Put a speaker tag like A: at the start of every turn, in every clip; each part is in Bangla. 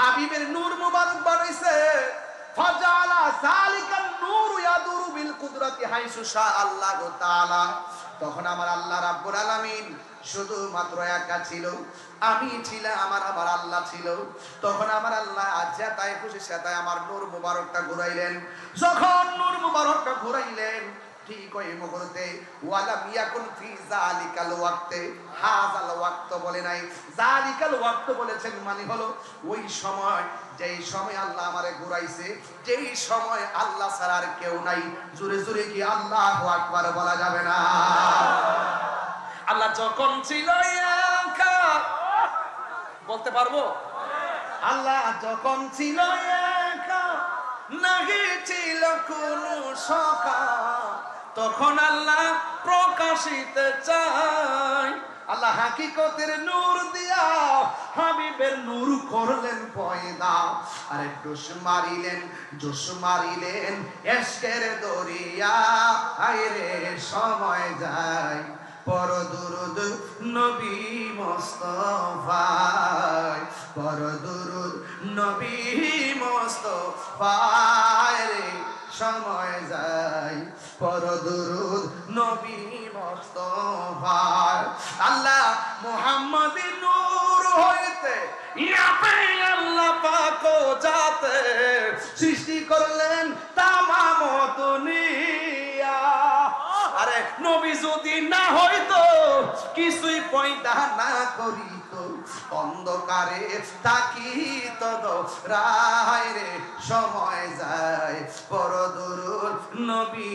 A: হাবিবের নূর মুবারক বানাইছে ফাজালা যালিকান নূর ইয়াদুরু বিল কুদরাতি হাইসু শা আল্লাহু তাআলা। তখন আমার আল্লাহ রাব্বুল আলামিন শুধুমাত্র একা ছিল, আমি ছিলাম, আমার আল্লাহ ছিল। তখন আমার আল্লাহ যেটাই খুশি সেটাই আমার নূর মুবারকটা ঘুরাইলেন। যখন নূর মুবারকটা ঘুরাইলেন ঠিক ওই মুহূর্তে ওয়ালাম ইয়াকুন ফি যালিকাল ওয়াক্তে, হাযাল ওয়াক্ত বলে নাই, যালিকাল ওয়াক্ত বলেছেন, মানে হলো ওই সময়, যেই সময় আল্লাহ আমারে ঘুরাইছে, যেই সময় আল্লাহ ছাড়া আর কেউ নাই। জোরে জোরে কি আল্লাহু আকবার বলা যাবে না? আল্লাহ যখন ছিল একা, বলতে পারবো? আল্লাহ যখন ছিল একা, নাহি ছিল কোনো সখা, তখন আল্লাহ প্রকাশিতে চায়। আল্লাহ হাকিকতের নূর দিয়া হাবিবের নূর করলেন পয়দা। আরে জোশ মারিলেন এশকের দরিয়া, আইরে সময় যায় পর দুরুদ নবী মুস্তাফায়, পর দুরুদ নবী মুস্তাফায়, রে সময় যায় পর দুরুদ নবী মুস্তাফায়। আল্লাহ মুহাম্মাদের নূর হইতে ইয়াতে আল্লাহ পাক যাতে সৃষ্টি করলেন তামাম দুনিয়া। আরে নবী যদি না হইতো, কিছুই পয়দা না করিত, অন্ধকারে তাকিত রায়, রে সময় যায় পর দুরুদ নবী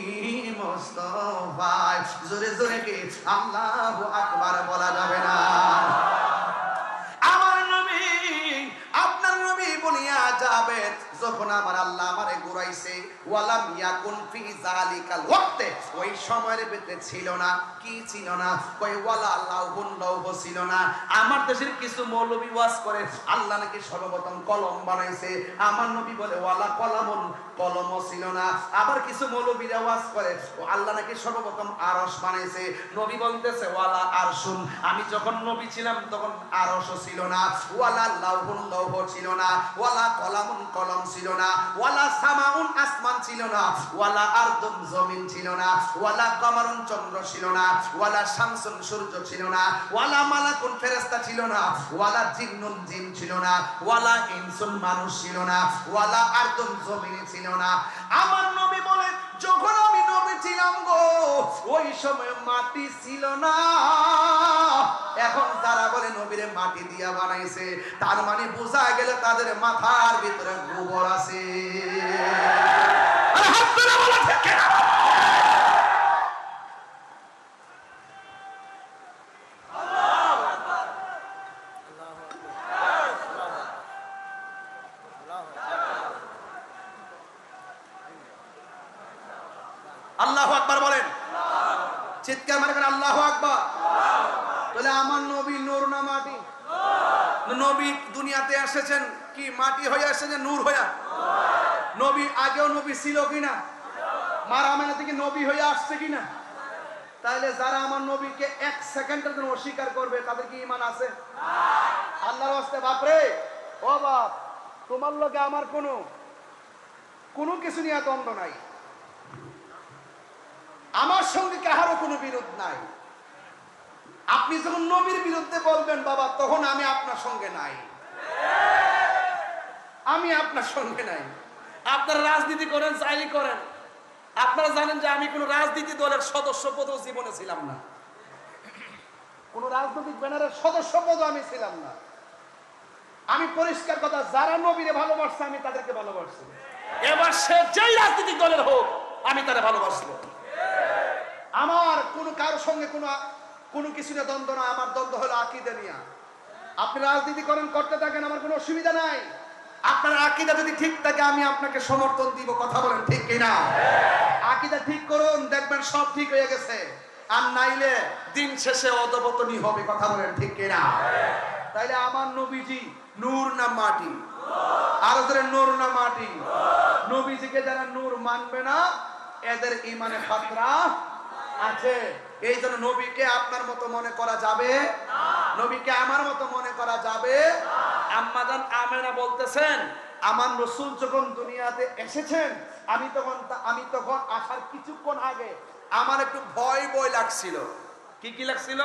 A: মুস্তাফায়। জোরে জোরে কি আল্লাহু আকবার বলা যাবে না? আমার নবী, আপনার নবী বলিয়া যাবে, যখন আমার আল্লাহ আমারে ঘুরাইছে, ওয়ালাম ইয়াকুন ফি যালিকাল ওয়াক্তে, ওই সময়ের ভিতরে ছিল না, কি ছিল না? কই ওয়ালা লাউহুন লাউহ ছিল না। আমার দেশের কিছু মৌলবি ওয়াজ করে আল্লাহ নাকি সর্বপ্রথম কলম বানাইছে, আমার নবী বলে ওয়ালা কলামুন, কলমও ছিল না। আবার কিছু মৌলবিরা ওয়াজ করে আল্লাহ নাকি সর্বপ্রথম আরশ বানাইছে, নবী বলতেছে ওয়ালা আরশুন, আমি যখন নবী ছিলাম তখন আরশও ছিল না, ওয়ালা লাউহুন লাউহ ছিল না, ওয়ালা কলামুন কলম ছিল না, ওয়ালা সামাউন আসমান ছিল না, ওয়ালা আরদুন জমিন ছিল না, ওয়ালা কমারুন চন্দ্র ছিল না, ওয়ালা শামসুন সূর্য ছিল না, ওয়ালা মালাকুন ফেরেশতা ছিল না, ওয়ালা জিন্নুন জিন ছিল না, ওয়ালা ইনসুন মানুষ ছিল না, ওয়ালা আরদুন জমিন ছিল না। আমার নবী বলে যখন আমি নবী ছিলাম গো, ওই সময় মাটি ছিল না। এখন তারা বলে নবীরে মাটি দিয়া বানাইছে, তার মানে বোঝা গেল তাদের মাথার ভিতরে গোবর আছে। আল্লাহু আকবার বলেন, চিৎকার মারে বলেন আল্লাহু আকবার। তাহলে আমার নবী নূর না মাটি? নবী দুনিয়াতে এসেছেন কি মাটি হয়ে এসেছেন, নূর হয়ে? নবী আগেও নবী ছিল কিনা? মারা মানে থেকে নবী হয়ে আসছে কিনা? তাহলে যারা আমার নবীকে এক সেকেন্ডের জন্য অস্বীকার করবে তাদের কি ঈমান আছে? আল্লাহর ওয়াস্তে বাপরে, ও বাপ, তোমার লগে আমার কোনো কিছু নিয়ে দ্বন্দ্ব নাই, আমার সঙ্গে কাহারও কোনো বিরোধ নাই। আপনি যখন নবীর বিরুদ্ধে বলবেন বাবা, তখন আমি আপনার সঙ্গে নাই, আমি আপনার সঙ্গে নাই। আপনারা রাজনীতি করেন, চাইলি করেন, আপনারা জানেন যে আমি কোন রাজনীতি দলের সদস্য পদও জীবনে ছিলাম না, কোন রাজনৈতিক ব্যানারের সদস্য পদও আমি ছিলাম না। আমি পরিষ্কার কথা, যারা নবীরে ভালোবাসছে আমি তাদেরকে ভালোবাসছি। এবার সে যেই রাজনৈতিক দলের হোক আমি তারা ভালোবাসবো। আমার কারোর সঙ্গে কোনো কিছু নিয়ে দ্বন্দ্ব না, আমার দ্বন্দ্ব হলো আকীদা নিয়ে। আপনি রাজনীতি করেন, করতে থাকেন, আমার কোনো অসুবিধা নাই। আপনার আকীদা যদি ঠিক থাকে আমি আপনাকে সমর্থন দিব, কথা বলেন ঠিক কিনা? আকীদা ঠিক করুন, দেখবেন সব ঠিক হয়ে গেছে। আর নাইলে দিন শেষে অধপতনই হবে, কথা বলেন ঠিক কিনা? তাইলে আমার নবীজি নূর না মাটি? আর যারা নূর না মাটি, নবীজিকে যারা নূর মানবে না এদের ঈমানে ফাতরা আছে। এই জন্য নবীকে আপনার মতো মনে করা যাবে না, নবীকে আমার মতো মনে করা যাবে। আম্মাজান আমেনা বলতেছেন আমার রাসূল যখন দুনিয়াতে এসেছেন আমি তখন আসার কিছুক্ষণ আগে আমার একটু ভয় ভয় লাগছিল। কি লাগছিল?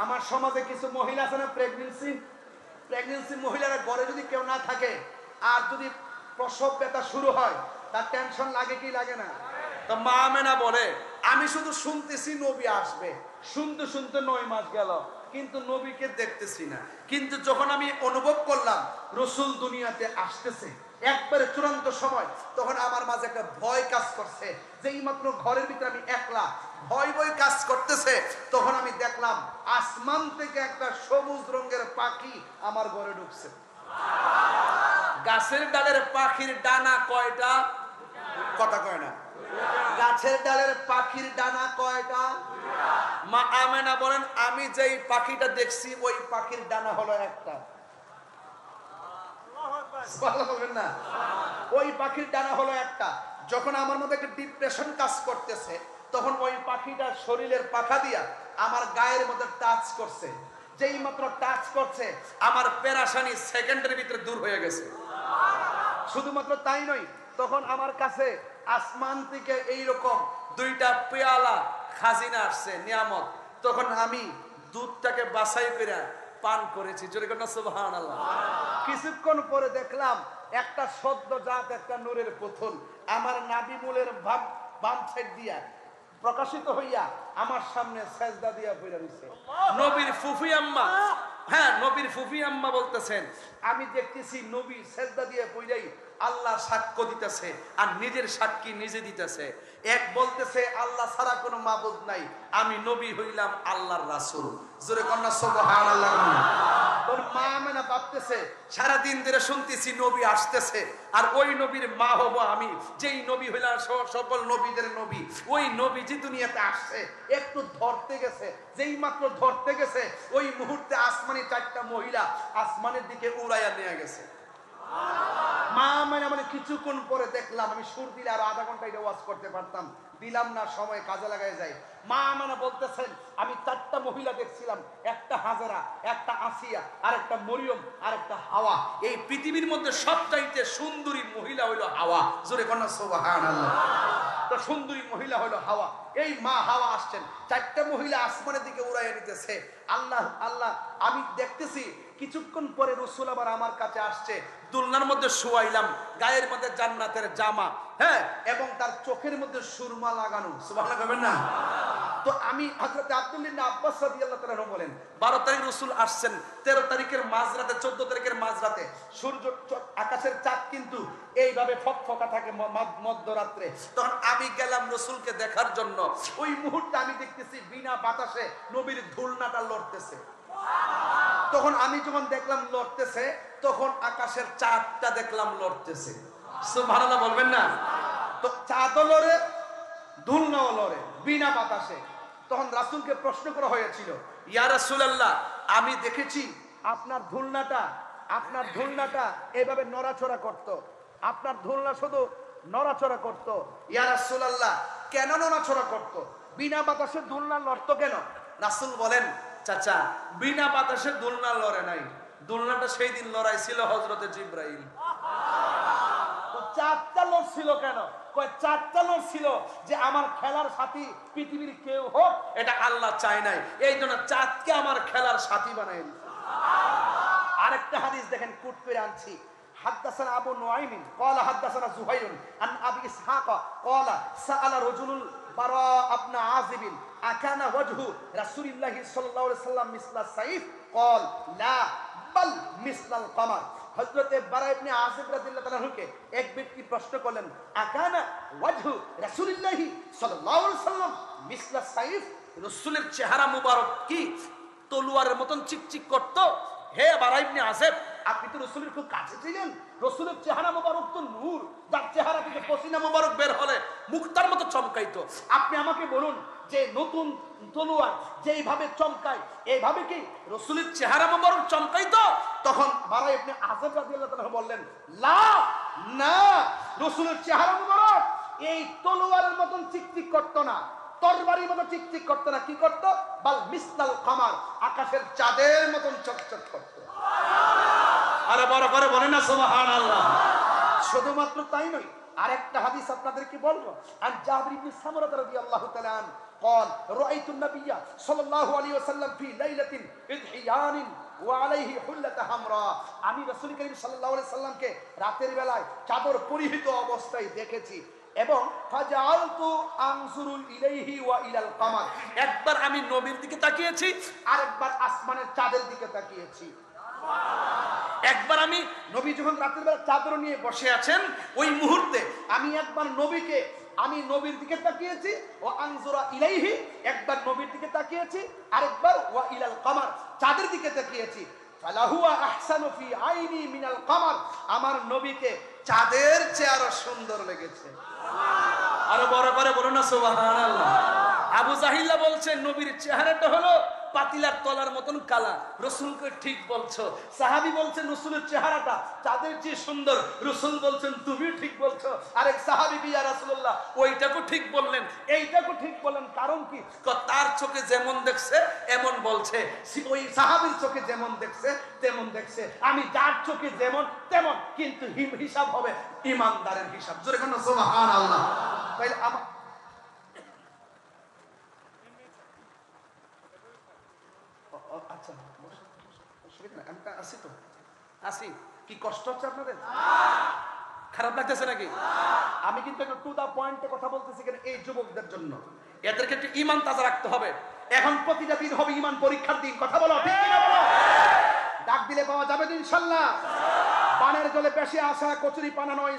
A: আমার সমাজে কিছু মহিলা আছে না, প্রেগন্যান্সি মহিলারা ঘরে যদি কেউ না থাকে আর যদি প্রসব ব্যথা শুরু হয় তার টেনশন লাগে কি লাগে না? তো মা আমেনা বলে আমি শুধু শুনতেছি নবী আসবে, শুনতে শুনতে 9 মাস গেল কিন্তু নবীকে দেখতেছি না। কিন্তু যখন আমি অনুভব করলাম রাসূল দুনিয়াতে আসতেছে একবারে চূড়ান্ত সময়, তখন আমার মাঝে একটা ভয় কাজ করছে। যেই মাত্র ঘরের ভিতরে আমি একলা, ভয় কাজ করতেছে, তখন আমি দেখলাম আসমান থেকে একটা সবুজ রঙের পাখি আমার ঘরে ঢুকছে। গাছের ডালের পাখির ডানা কয়টা? কথা কয় না। গাছের ডালের পাখির ডানা কয়টা? মা আমেনা বলেন আমি যেই পাখিটা দেখছি ওই পাখির ডানা হলো একটা। না, ওই পাখির ডানা হলো একটা। যখন আমার মধ্যে একটা ডিপ্রেশন কাজ করতেছে তখন ওই পাখিটা শরীরের পাখা দিয়া আমার গায়ের মধ্যে টাচ করছে। যেই মাত্র টাচ করছে আমার পেরেশানি সেকেন্ডের ভিতরে দূর হয়ে গেছে। শুধুমাত্র তাই নয়, তখন আমার কাছে আসমান থেকে এইরকম 2টা পেয়ালা খাজিনা আসছে, নিয়ামত। তখন আমি দুধটাকে বাছাই করে পান করেছি। জোরে কর না সুবহানাল্লাহ। কিছুক্ষণ পরে দেখলাম একটা সদ্যজাত একটা নূরের পুতুল আমার নাভি মূলের বাম সাইড দিয়া প্রকাশিত হইয়া আমার সামনে সেজদা দিয়া পড়ে রইছে। নবীর ফুফি আম্মা, হ্যাঁ নবীর ফুফি আম্মা বলতেছেন আমি দেখতেছি নবী সেজদা দিয়ে পড়েই আল্লাহ সাক্ষ্য দিতেছে আর নিজের সাক্ষী নিজে দিতেছে। এক বলতেছে আল্লাহ ছাড়া কোনো মাবুদ নাই, আমি নবী হইলাম আল্লাহর রাসূল। জোরে কন্যা সুবহানাল্লাহ। তোর মা আমেনা ভাবতেছে সারাদিন ধরে শুনতেছি নবী আসতেছে আর ওই নবীর মা হব আমি, যেই নবী হইলাম সকল নবীদের নবী। ওই নবী যে দুনিয়াতে আসছে একটু ধরতে গেছে, যেই মাত্র ধরতে গেছে ওই মুহূর্তে আসমানি 4টা মহিলা আসমানের দিকে উড়াইয়া নিয়ে গেছে। মা আমেনা মানে কিছুক্ষণ পরে দেখলাম আমি সুর দিলে আরো আধা ঘন্টা এটা ওয়াজ করতে পারতাম, দিলাম না, সময় কাজে লাগাই যায়। মা আমেনা বলতেছেন আমি 4টা মহিলা দেখছিলাম, একটা হাজেরা, একটা আসিয়া, আর একটা মরিয়ম, আর একটা হাওয়া। এই পৃথিবীর মধ্যে সবচাইতে সুন্দরী মহিলা হইলো হাওয়া। জোরে কন্যা সুবহানাল্লাহ। তো সুন্দরী মহিলা হলো হাওয়া। এই মা হাওয়া আসছেন, 4টা মহিলা আসমানের দিকে উড়াইয়া নিতেছে। আল্লাহ আল্লাহ আমি দেখতেছি। কিছুক্ষণ পরে রাসূল আবার আমার কাছে আসছে, দুলনার মধ্যে শুয়াইলাম, গায়ের মধ্যে জান্নাতের জামা, হ্যাঁ, এবং তার চোখের মধ্যে সুরমা লাগানো। সুবহানাল্লাহ বলবেন না? তো আমি হযরত আব্দুল্লাহ ইবনে আব্বাস রাদিয়াল্লাহু তাআলা বলেন 12 তারিখ রাসূল আসছেন, 13 তারিখের মাঝরাতে, 14 তারিখের মাঝরাতে সূর্য আকাশের চাঁদ কিন্তু এইভাবে ফকফকা থাকে মধ্যরাত্রে। তখন আমি গেলাম রাসূলকে দেখার জন্য। ওই মুহূর্তে আমি দেখতেছি বিনা বাতাসে নবীর দুলনাটা লড়তেছে। তখন আমি যখন দেখলাম লড়তেছে তখন আকাশের চাঁদটা দেখলাম লড়তেছে। সুবহানাল্লাহ বলবেন না? তো চাঁদও লড়ে, দুলনাও লড়ে বিনা বাতাসে। তখন রাসূলকে প্রশ্ন করা হয়েছিল, ইয়া রাসূলুল্লাহ আমি দেখেছি আপনার দুলনাটা এইভাবে নড়াচড়া করত, আপনার দুলনা শুধু নড়াচড়া করত। ইয়া রাসূলুল্লাহ কেন নড়াচড়া করত? বিনা বাতাসে দুলনা লড়তো কেন? রাসূল বলেন চাচা বিনা বাতাসে দুলনা লড়ে নাই, দুলনাটা সেই দিন লড়াইছিল হযরতে জিবরাইল। তো 4টা লড়ছিল কেন? কয় 4টা লড়ছিল যে আমার খেলার সাথী পৃথিবীর কেউ হোক এটা আল্লাহ চায় নাই, এই জন্য চাঁদকে আমার খেলার সাথী বানাই দিয়েছে। আরেকটা হাদিস দেখেন কুট করে আনছি। حدثنا ابو نعيم قال حدثنا زهير عن ابي اسحاق قال سال رجل براء بن عازب اكان وجه رسول الله صلى الله عليه وسلم مثل السيف قال لا بل مثل القمر। হযরত বারা ইবনে আযিব রাদিয়াল্লাহু তাআলা কে এক ব্যক্তি প্রশ্ন করলেন আকানা ওয়াজহু রাসূলুল্লাহ সাল্লাল্লাহু আলাইহি ওয়াসাল্লাম মিসলা সাইফ, রাসূলের চেহারা মুবারক কি তলোয়ারের মতন চিকচিক করত? হে বারা ইবনে আযিব আপনি তো রাসূলের খুব কাছে ছিলেন, রাসূলের চেহারা মুবারক তো নূর, যার চেহারা থেকে পসিনা মুবারক বের হলে মুক্তার মতো চমকাইতো। আপনি আমাকে বলুন যে নতুন তলোয়ার যেইভাবে চমকায় এইভাবে কি রাসূলের চেহারা মুবারক চমকাইতো? তখন বারা ইবনে আযিব রাদিয়াল্লাহু তাআলা বললেন লা না, রাসূলের চেহারা মুবারক এই তলোয়ারের মতন চিকচিক করতো না, তরবারির মতো চিকচিক করতো না, কি করতো? বাল মিসলাল কামার, আকাশের চাঁদের মতন চকচক করতো। আরে বড় করে বলেন না সুবহানাল্লাহ। শুধুমাত্র তাই নয়, আরেকটা হাদিস আপনাদেরকে বলবো। আন জাবির ইবনে সামরা রাদিয়াল্লাহু তাআলা আন قال رأيت النبي صلى الله عليه وسلم في ليلة إضحيان وعليه حلة حمراء। আমি রাসূল করিম সাল্লাল্লাহু আলাইহি সাল্লামকে রাতের বেলায় চাদর পরিহিত অবস্থায় দেখেছি এবং ফাজালতু আনজুরু ইলাইহি ওয়া ইলাল কামার, একবার আমি নবীর দিকে তাকিয়েছি, আরেকবার আসমানের চাঁদের দিকে তাকিয়েছি। একবার আমি নবী যখন রাতের বেলা চাদর নিয়ে বসে আছেন ওই মুহূর্তে আমি একবার নবীর দিকে তাকিয়েছি, ও আনজুরা ইলাইহি, একবার নবীর দিকে তাকিয়েছি, আরেকবার ওয়া ইলাল কামার, চাঁদের দিকে তাকিয়েছি। ফালাহুয়া আহসানু ফি আইনি মিনাল কামার, আমার নবীকে চাঁদের চেয়ে আরো সুন্দর লেগেছে। আরো বড় করে বলো না সুবহানাল্লাহ। আবু জাহিল্লা বলছেন নবীর চেহারাটা হলো পাতিলার তলার মতন কালা। রাসূলকে ঠিক বলছো। সাহাবী বলছেন রাসূলের চেহারাটা চাঁদের চেয়ে সুন্দর। রাসূল বলছেন তুমি ঠিক বলছো। আরেক সাহাবী ইয়া রাসূলুল্লাহ ওইটাকে ঠিক বললেন, এইটাকে ঠিক বলেন, কারণ কি? তার চোখে যেমন দেখছে এমন বলছে, ওই সাহাবীর চোখে যেমন দেখছে তেমন দেখছে, আমি যার চোখে যেমন তেমন, কিন্তু হিসাব হবে ইমানদারের হিসাব। জোরে কোন সুবহানাল্লাহ। তাইলে আচ্ছা আসি কি কষ্ট হচ্ছে আপনাদের? খারাপ লাগতেছে নাকি? আমি কিন্তু একটু টু দা পয়েন্টে কথা বলতেছি কেন, এই যুবকদের জন্য। এদেরকে একটু ঈমান তাজা রাখতে হবে। এখন প্রতিটা দিন হবে ঈমান পরীক্ষার দিন। কথা বলো, ঠিক কিনা বলো? ডাক দিলে পাওয়া যাবে ইনশাআল্লাহ। পানের জলে বেশি আসা কচুরি পানা নয়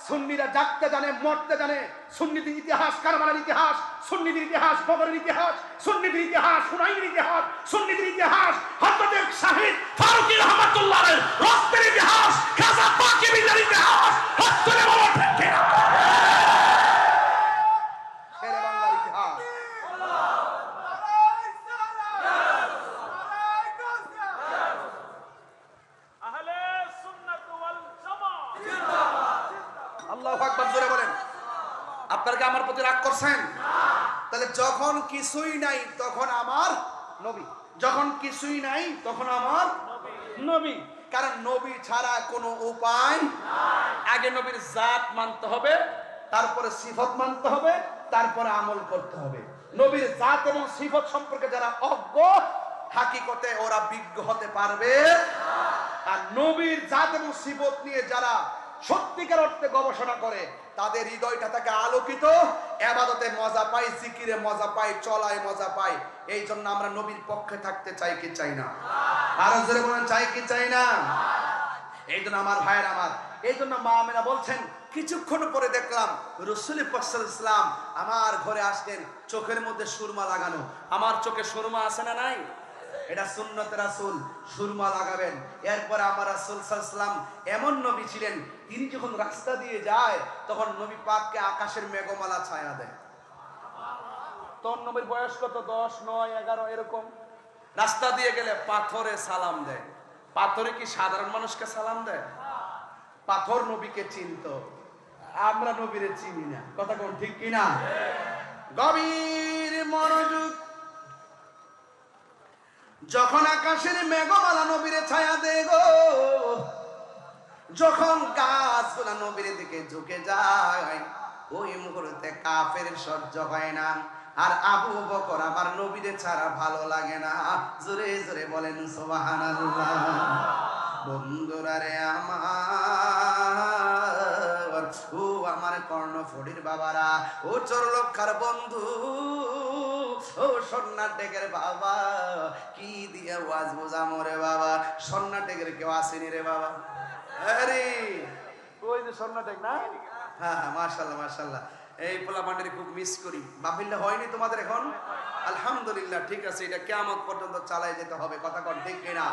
A: সুন্নিরা জাগতে জানে, মরতে জানে। সুন্নিদের ইতিহাস কারবালার ইতিহাস, সুন্নিদের ইতিহাস বদরের ইতিহাস, সুন্নিদের ইতিহাস হুনাইনের ইতিহাস, সুন্নিদের ইতিহাস হযরত শাহিদ ফারুকী রাহমাতুল্লাহ আলাইহির রক্তের ইতিহাস, খাজা পাকিবিদের ইতিহাস। হত্যা বলো ঠিক কিনা? শেরে বাংলার ইতিহাস। আহলে সুন্নাত ওয়াল জামাত জিন্দাবাদ। আল্লাহু আকবার জোরে বলেন। আপনারা কি আমার প্রতি রাগ করছেন? তাহলে যখন কিছুই নাই তখন আমার নবী, যখন কিছুই নাই তখন আমার নবী। কারণ নবী ছাড়া কোনো উপায় নাই। আগে নবীর জাত মানতে হবে, তারপরে সিফত মানতে হবে, তারপরে আমল করতে হবে। নবীর জাত এবং সিফত সম্পর্কে যারা অজ্ঞ, হাকিকতে ওরা বিজ্ঞ হতে পারবে না। আর নবীর জাত এবং সিফত নিয়ে যারা সত্যিকার অর্থে গবেষণা করে তাদের হৃদয়টা থাকে আলোকিত, ইবাদতে মজা পায়, জিকিরে মজা পায়, চলায় মজা পায়। এই জন্য আমরা নবীর পক্ষে থাকতে চাই কি চাই না? আরো জোরে বলেন, চাই কি চাই না? এই জন্য আমার ভাইয়ের আমার, এই জন্য মা আমেনা বলছেন কিছুক্ষণ পরে দেখলাম রাসূল পাক সাল্লাল্লাহু আলাইহি ওয়াসাল্লাম আমার ঘরে আসলেন, চোখের মধ্যে সুরমা লাগানো। আমার চোখে সুরমা আছে না নাই? এটা সুন্নতে রাসূল, সুরমা লাগাবেন। এরপরে আমার রাসূল সাল্লাল্লাহু আলাইহি ওয়াসাল্লাম এমন নবী ছিলেন, তিনি যখন রাস্তা দিয়ে যায় তখন নবী পাককে আকাশের মেঘমালা ছায়া দেয়। তখন নবীর বয়স কত? 10, 9, 11 এরকম। রাস্তা দিয়ে গেলে পাথরে সালাম দেয়। পাথরে কি সাধারণ মানুষকে সালাম দেয়? পাথর নবীকে চিনতো, আমরা নবীরে চিনি না। কথা কোন ঠিক কিনা? গভীর মনোযোগ। যখন আকাশের মেঘমালা নবীরে ছায়া দেয় গো, যখন গাছগুলা নবীর দিকে ঝুঁকে যায়, ওই মুহূর্তে কাফের সহ্য হয় না। আর আবু বকর আবার নবীরে ছাড়া ভালো লাগে না। জোরে জোরে বলেন সুবহানাল্লাহ। বন্ধুরা রে আমার, ও আমার কর্ণফুলীর বাবারা, ও চরলক্ষার বন্ধু, ও সন্ন্যাটেকের বাবা, কি দিয়ে ওয়াজ বোঝামো রে বাবা? সন্ন্যাটেকের কেউ আসেনি রে বাবা। আরে ওই যে সন্ন্যাটেক না? হ্যাঁ হ্যাঁ, মাশাআল্লাহ মাশাআল্লাহ। এই পোলা মান্ডারি খুব মিস করি। মাহফিলটা হয়নি তোমাদের এখন? আলহামদুলিল্লাহ, ঠিক আছে। এটা কিয়ামত পর্যন্ত চালায় যেতে হবে। কথা কন ঠিক কিনা?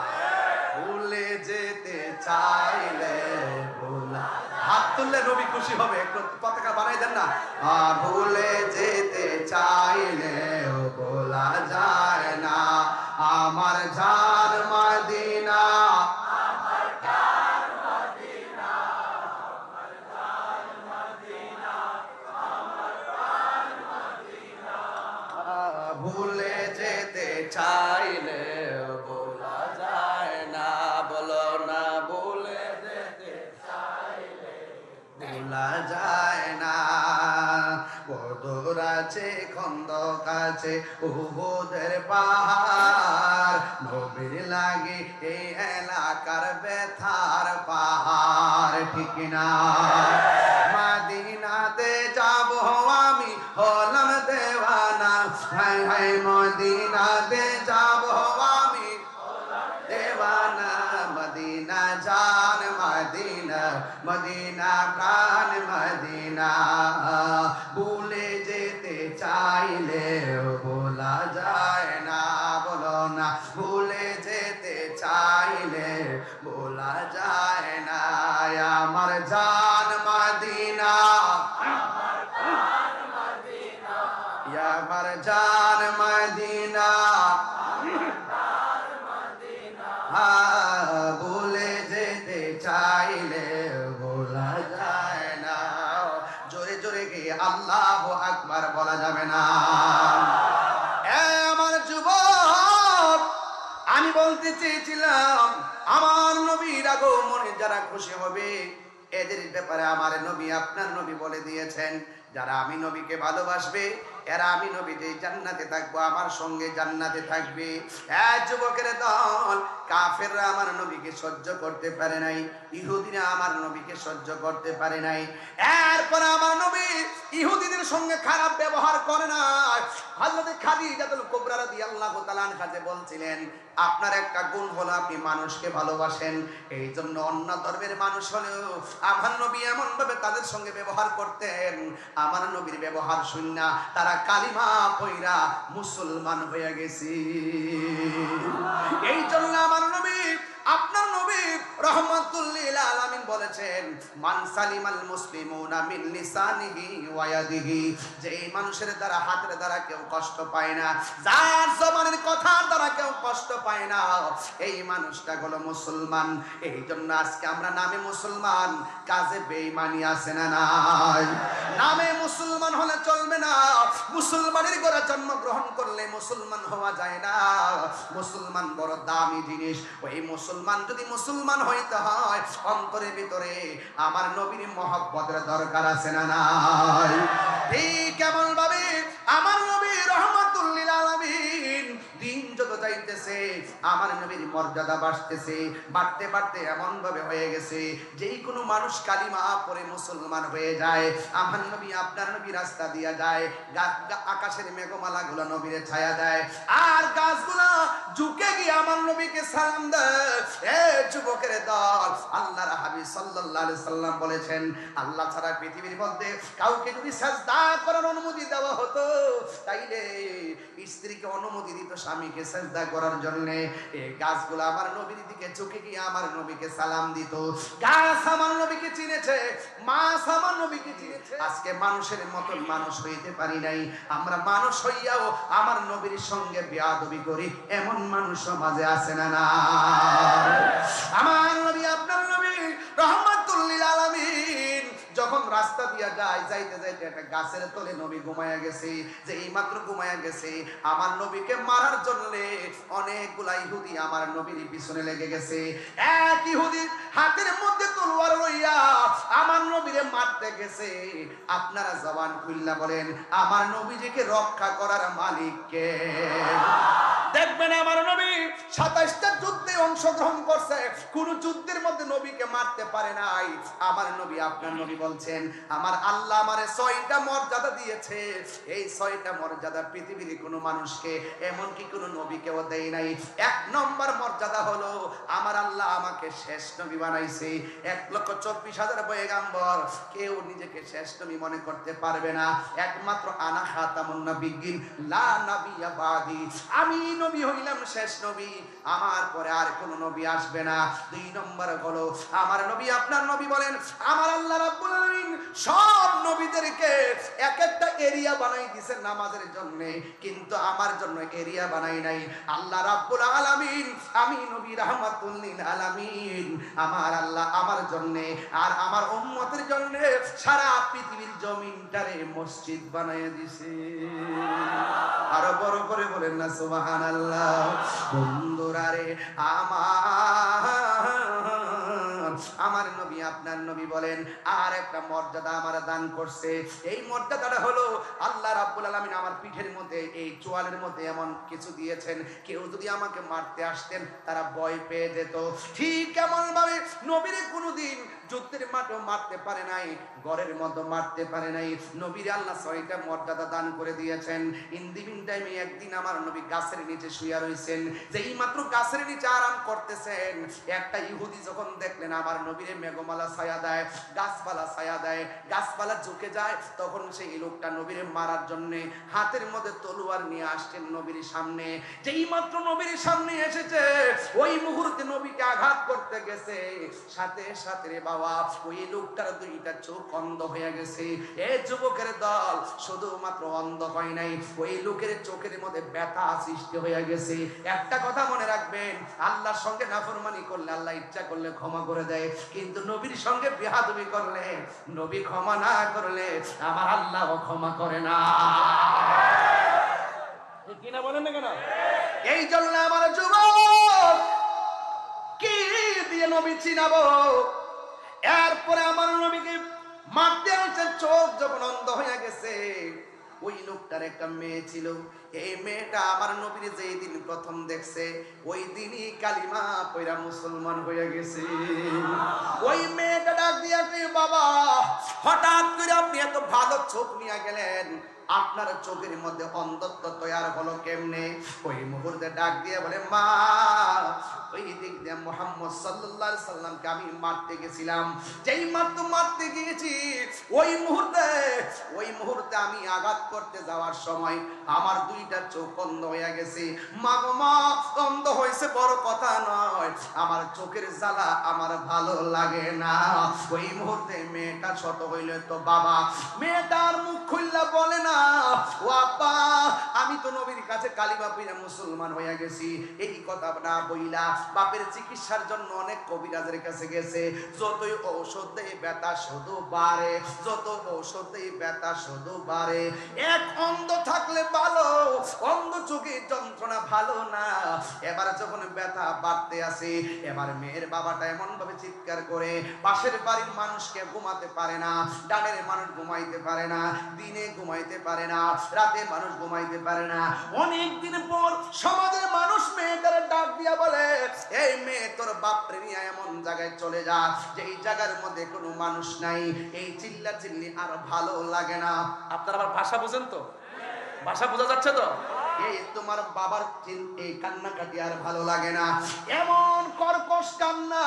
A: ভুলে যেতে চাইলে ভোলা, হাত তুললে নবী খুশি হবে। একটু পতাকা বানাই দেন না। ভুলে যেতে চাইলে ভোলা যায় না আমার জান মদিনা। ভুলে যেতে চাইলে বলা যায় না, বলো না। ভোলা যায় না। বদর আছে, খন্দক আছে, উহুদের পাহাড়, নবীর লাগে এই এলাকার ব্যথার পাহাড়, ঠিক না? মদিনাতে যাব আমি হলাম দেওয়ানা, হায় হায় মদিনাতে যাব আমি দেওয়ানা। মদিনা জান মদিনা, মদিনা প্রাণ মদিনা, ভুলে যেতে চাইলে ভোলা যায় না। বলো না, ভুলে যেতে চাইলে ভোলা যায় না। আমার জান মদিনা, আমার জান মদিনা, ভুলে যেতে চাইলে ভোলা যায় না। জোরে জোরে গিয়ে আল্লাহু আকবার বলা যাবে না? আমার যুবক, আমি বলতে চেয়েছিলাম আমার নবীর আগমনে যারা খুশি হবে এদের ব্যাপারে আমার নবী আপনার নবী বলে দিয়েছেন, যারা আমি নবীকে ভালোবাসবে এরা আমি নবী যে জান্নাতে থাকবো আমার সঙ্গে জান্নাতে থাকবে। যুবকের দল, কাফেররা আমার নবীকে সহ্য করতে পারে নাই, ইহুদিরা আমার নবীকে সহ্য করতে পারে নাই। এরপর আমার নবী ইহুদিদের সঙ্গে খারাপ ব্যবহার করে না। হযরত খাদিজাতুল কুবরা রাদিয়াল্লাহু তাআলা আনহা বলছিলেন, আপনার একটা গুণ হলো আপনি মানুষকে ভালোবাসেন, এই জন্য অন্য ধর্মের মানুষ হলেও আমার নবী এমন ভাবে তাদের সঙ্গে ব্যবহার করতেন, আমার নবীর ব্যবহার শুননা তারা কালিমা পয়রা মুসলমান হয়ে গেছে। এই জন্য আমার নবী আপনার নবী রাহমাতুল লিল আলামিন বলেছেন, মান সালিমাল মুসলিমুনা মিন লিসানিহি ওয়া ইয়াদিহি, যে এই মানুষের দ্বারা হাতের দ্বারা কেউ কষ্ট পায় না, যার জবানের কথার দ্বারা কেউ কষ্ট পায় না, এই মানুষটা হলো মুসলমান। এই জন্য আজকে আমরা নামে মুসলমান, কাজে বেঈমানি আছে না নাই? নামে মুসলমান হলে চলবে না, মুসলমানের ঘরে জন্মগ্রহণ করলে মুসলমান হওয়া যায় না। মুসলমান বড় দামি জিনিস। ওই মুসলমান যদি মুসলমান হইতে হয় অন্তরের ভিতরে আমার নবীর মহব্বতের দরকার আছে না নাই? ঠিক কেমন ভাবে আমার নবী রাহমাতুল লিল আলামিন দিন যত যাইতেছে আমার নবীর মর্যাদা বাড়তেছে, বাড়তে বাড়তে এমন ভাবে হয়ে গেছে যেই কোনো মানুষ কালিমা পড়ে মুসলমান হয়ে যায়। আমার নবী আপনার নবী রাস্তা দিয়া যায়, আকাশের মেঘমালা গুলো নবীরে ছায়া দেয়, আর গাছগুলা ঝুঁকে গিয়ে আমার নবীকে সালাম দেয়। এ যুবকের দল, আল্লাহর হাবিব সাল্লাল্লাহু আলাইহি সাল্লাম বলেছেন, আল্লাহ ছাড়া পৃথিবীর মধ্যে কাউকে যদি সাজদা করার অনুমতি দেওয়া হতো তাইলে স্ত্রীকে অনুমতি দিত স্বামীকে সাজদা করার জন্য। এই গাছগুলো আমার নবীর দিকে ঝুঁকে গিয়ে আমার নবীকে সালাম দিত। গাছ আমার নবীকে চিনেছে, মাছ আমার নবীকে চিনেছে। আজকে মানুষের মতন মানুষ হইতে পারি নাই, আমরা মানুষ হইয়াও আমার নবীর সঙ্গে বেয়াদবি করি, এমন মানুষ সমাজে আছে না না? আমার নবী আপনার নবী রাহমাতুল লিল আলামিন যখন রাস্তা দিয়া যায়, যাইতে যাইতে একটা গাছের তলে নবী ঘুমায়া গেছে। যে এই মাত্র ঘুমায়া গেছে, আমার নবীকে মারার জন্য অনেকগুলা ইহুদি আমার নবীর পিছনে লেগে গেছে। এক ইহুদি হাতের মধ্যে তলোয়ার লইয়া আমার নবীরে মারতে গেছে। আপনারা জবান খুললা বলেন, আমার নবীজিকে রক্ষা করার মালিক কে? দেখবেন আমার নবী 27টা যুদ্ধে অংশগ্রহণ করছে, কোন যুদ্ধের মধ্যে নবীকে মারতে পারে নাই। আমার নবী আপনার নবী বলছেন, আমার আল্লাহ আমারে 6টা মর্যাদা দিয়েছে, এই 6টা মর্যাদা পৃথিবীর কোনো মানুষকে এমনকি কোনো নবীকেও দেয় নাই। 1 নম্বর মর্যাদা হলো আমার আল্লাহ আমাকে শেষ নবী বানাইছে। 1,24,000 পয়গাম্বর, কেউ নিজেকে শেষ নবী মনে করতে পারবে না। একমাত্র আনা খাতামুন নবিয়্যিন লা নাবিয়্যা বাদি, আমি নবী হইলাম শেষ নবী, আমার পরে আর কোন নবী আসবে না। 2 নম্বর হলো আমার নবী আপনার নবী বলেন, আমার আল্লাহ রাব্বুল আলামিন সব নবীদেরকে এক একটা এরিয়া বানাই দিয়েছেন নামাজের জন্য, কিন্তু আমার জন্য এরিয়া বানাই নাই। আল্লাহ রাব্বুল আলামিন, আমি নবী রাহমাতুল লিল আলামিন, আমার আল্লাহ আমার জন্য আর আমার উম্মতের জন্য সারা পৃথিবীর জমিনটারে মসজিদ বানাইয়া দিয়েছে। আরো বড় করে বলেন না সুবহানাল্লাহ। বন্ধুরা রে আমার, আমার নবী আপনার নবী বলেন আর একটা মর্যাদা আমার দান করছে। এই মর্যাদাটা হলো আল্লাহ রাব্বুল আলামিন আমার পিঠের মধ্যে এই চোয়ালের মধ্যে এমন কিছু দিয়েছেন, কেউ যদি আমাকে মারতে আসতেন তারা ভয় পেয়ে যেত। ঠিক এমন ভাবে নবীরে কোনোদিন যুদ্ধের মাঠেও মারতে পারে নাই, ঘরের মধ্যে মারতে পারে নাই। নবীর আল্লাহ 6টা মর্যাদা দান করে দিয়েছেন। ইন দি মিন টাইমে একদিন আমার নবী গাছের নিচে শুয়ে রইছেন, যেই মাত্র গাছের নিচে আরাম করতেছেন, একটা ইহুদি যখন দেখলেন আমার নবীরে মেঘমালা ছায়া দেয়, গাছপালা ছায়া দেয়, গাছপালা ঝুঁকে যায়, তখন সেই লোকটা নবীরে মারার জন্য হাতের মধ্যে তলোয়ার নিয়ে আসছেন নবীর সামনে। যেই মাত্র নবীর সামনে এসেছে, ওই মুহূর্তে নবীকে আঘাত করতে গেছে, সাথে সাথে রে বাবা ওই লোকটার 2টা চোখ অন্ধ হয়ে গেছে। এই যুবকের দল শুধুমাত্র অন্ধ হয় নাই, ওই লোকের চোখের মধ্যে ব্যথা সৃষ্টি হয়ে গেছে। একটা কথা মনে রাখবেন, আল্লাহর সঙ্গে নাফরমানি করলে আল্লাহ ইচ্ছা করলে ক্ষমা করে দেয়, কিন্তু নবীর সঙ্গে বেয়াদবি করলে, নবী ক্ষমা না করলে আমার আল্লাহও ক্ষমা করে না।
B: কিনা বলেন না কেন?
A: এই জন্য আমার যুবক কি দিয়ে নবী চিনাবো? এরপরে আমার নবীকে মারতে আসছে, চোখ যখন অন্ধ হয়ে গেছে, ওই লোকটার একটা মেয়ে ছিল। এই মেয়েটা আমার নবীর যেই দিন প্রথম দেখছে, ওই দিনই কালিমা পয়রা মুসলমান হয়ে গেছে। ওই মেয়েটা ডাক দিয়া বাবা, হঠাৎ করে আপনি এত ভালো চোখ নিয়ে গেলেন, আপনার চোখের মধ্যে অন্ধত্ব তৈরি হলো কেমনে? ওই মুহূর্তে ডাক দিয়ে বলে, মা ওই দিক দিয়ে মুহাম্মদ সাল্লাল্লাহু আলাইহি সাল্লামকে আমি মারতে গেছিলাম, যেই মাত্র মারতে গিয়েছি ওই মুহূর্তে আমি আঘাত করতে যাওয়ার সময় আমার 2টা চোখ অন্ধ হয়ে গেছে। মা গো মা, অন্ধ হয়েছে বড় কথা নয়, আমার চোখের জ্বালা আমার ভালো লাগে না। ওই মুহূর্তে মেয়েটা ছোট হইল তো বাবা, মেয়েটার মুখ খুললা বলে না, ও আব্বা আমি তো নবীর কাছে কালিমা পড়ে মুসলমান হয়ে গেছি। এই কথা না বইলা বাপের চিকিৎসার জন্য অনেক কবিরাজের কাছে গেছে, যতই ঔষধ দেয় ব্যথা শুধু বাড়ে, যত ঔষধ দেয় ব্যথা শুধু বাড়ে। এক অন্ধ থাকলে ভালো, অন্ধ চোখে যন্ত্রণা ভালো না। এবার যখন ব্যথা বাড়তে আসে, এবার মেয়ের বাবাটা এমন ভাবে চিৎকার করে, পাশের বাড়ির মানুষকে ঘুমাতে পারে না, ডানের মানুষ ঘুমাইতে পারে না, দিনে ঘুমাইতে পারে না, রাতে মানুষ ঘুমাইতে পারে না। অনেক দিন পর সমাজের মানুষ মেয়েটার ডাক দিয়া বলে, এই মেয়ে তোর বাপরে নিয়ে এমন জায়গায় চলে যা যেই জায়গার মধ্যে কোনো মানুষ নাই, এই চিল্লা চিল্লি আর ভালো লাগে না।
B: আপনারা আবার ভাষা বোঝেন তো? ভাষা বোঝা যাচ্ছে তো?
A: এই তোমার বাবার এই কান্নাকাটি আর ভালো লাগে না, এমন কর্কশ কান্না,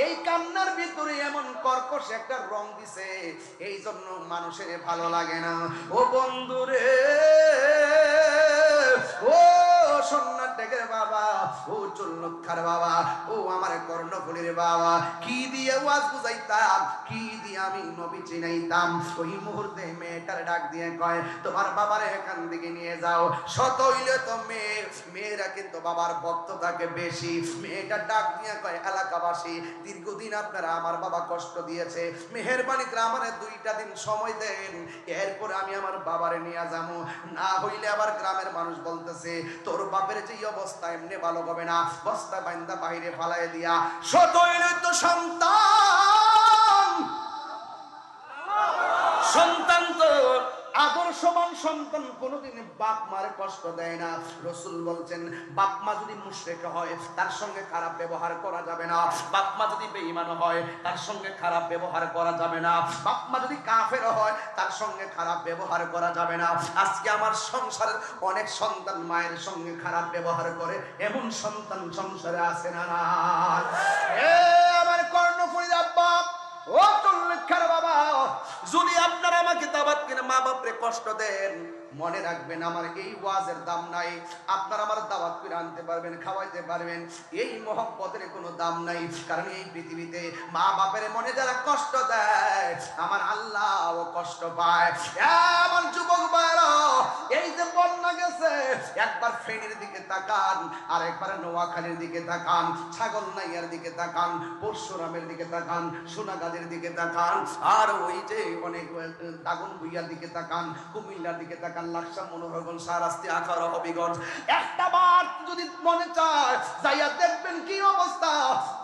A: এই কান্নার ভিতরে এমন কর্কশ একটা রং দিছে, এই জন্য মানুষের ভালো লাগে না। ও বন্ধুরে, ও সোনার ডেকের বাবা, ও চুল্লক্ষার বাবা, ও আমার কর্ণফুলির বাবা, কি দিয়ে ওয়াজ বুঝাইতাম, কি দিয়ে আমি নবী চিনাইতাম। ওই মুহূর্তে মেয়েটার ডাক দিয়ে কয়, তোমার বাবার এখান থেকে নিয়ে যাও। শত হইলে তো মেয়েরা কিন্তু বাবার ভক্ত থাকে বেশি। মেয়েটা ডাক দিয়ে কয়, এলাকাবাসী দীর্ঘদিন আপনারা আমার বাবা কষ্ট দিয়েছে, মেহেরবানি করে আমার 2টা দিন সময় দেন, এরপর আমি আমার বাবারে নিয়ে যাবো। না হইলে আবার গ্রামের মানুষ বলতেছে, তোর বাপের যে অবস্থা এমনি ভালো হবে না, বস্তা বাইন্দা বাইরে ফালাই দিয়া। শত হইলে তো সন্তান তো আদর্শবান সন্তান কোনোদিন বাপ মারে কষ্ট দেয় না। রাসূল বলছেন, বাপ মা যদি মুশরিক হয় তার সঙ্গে খারাপ ব্যবহার করা যাবে না, বাপ মা যদি বেঈমান হয় তার সঙ্গে খারাপ ব্যবহার করা যাবে না, বাপ মা যদি কাফের হয় তার সঙ্গে খারাপ ব্যবহার করা যাবে না। আজকে আমার সংসারের অনেক সন্তান মায়ের সঙ্গে খারাপ ব্যবহার করে, এমন সন্তান সংসারে আছে না? না এ আমার কর্ণফুলীর আব্বা, ও চুল্লক্ষার বাবা, যদি আপনারা আমাকে দাওয়াত কিনে মা বাপরে কষ্ট দেন, মনে রাখবেন আমার এই ওয়াজের দাম নাই। আপনারা আমার দাওয়াত করে আনতে পারবেন, খাওয়াইতে পারবেন, এই মহব্বতের কোনো দাম নাই। কারণ এই পৃথিবীতে মা বাপের মনে যারা কষ্ট দেয়, আমার আল্লাহও কষ্ট পায়। আমার যুবক ভাইরা, এই যে বন্যা গেছে, একবার ফেনীর দিকে তাকান, আর একবার নোয়াখালীর দিকে তাকান, ছাগলনাইয়ার দিকে তাকান, পরশুরামের দিকে তাকান, সোনাগাজীর দিকে তাকান, আর ওই যে অনেক দাগনভূঞার দিকে তাকান, কুমিল্লার দিকে তাকান, লাকসাম, মনোহরগঞ্জ, শাহরাস্তি, আখাউড়া, হবিগঞ্জ। একটা বার যদি মনে চায় যাইয়া দেখবেন কি অবস্থা।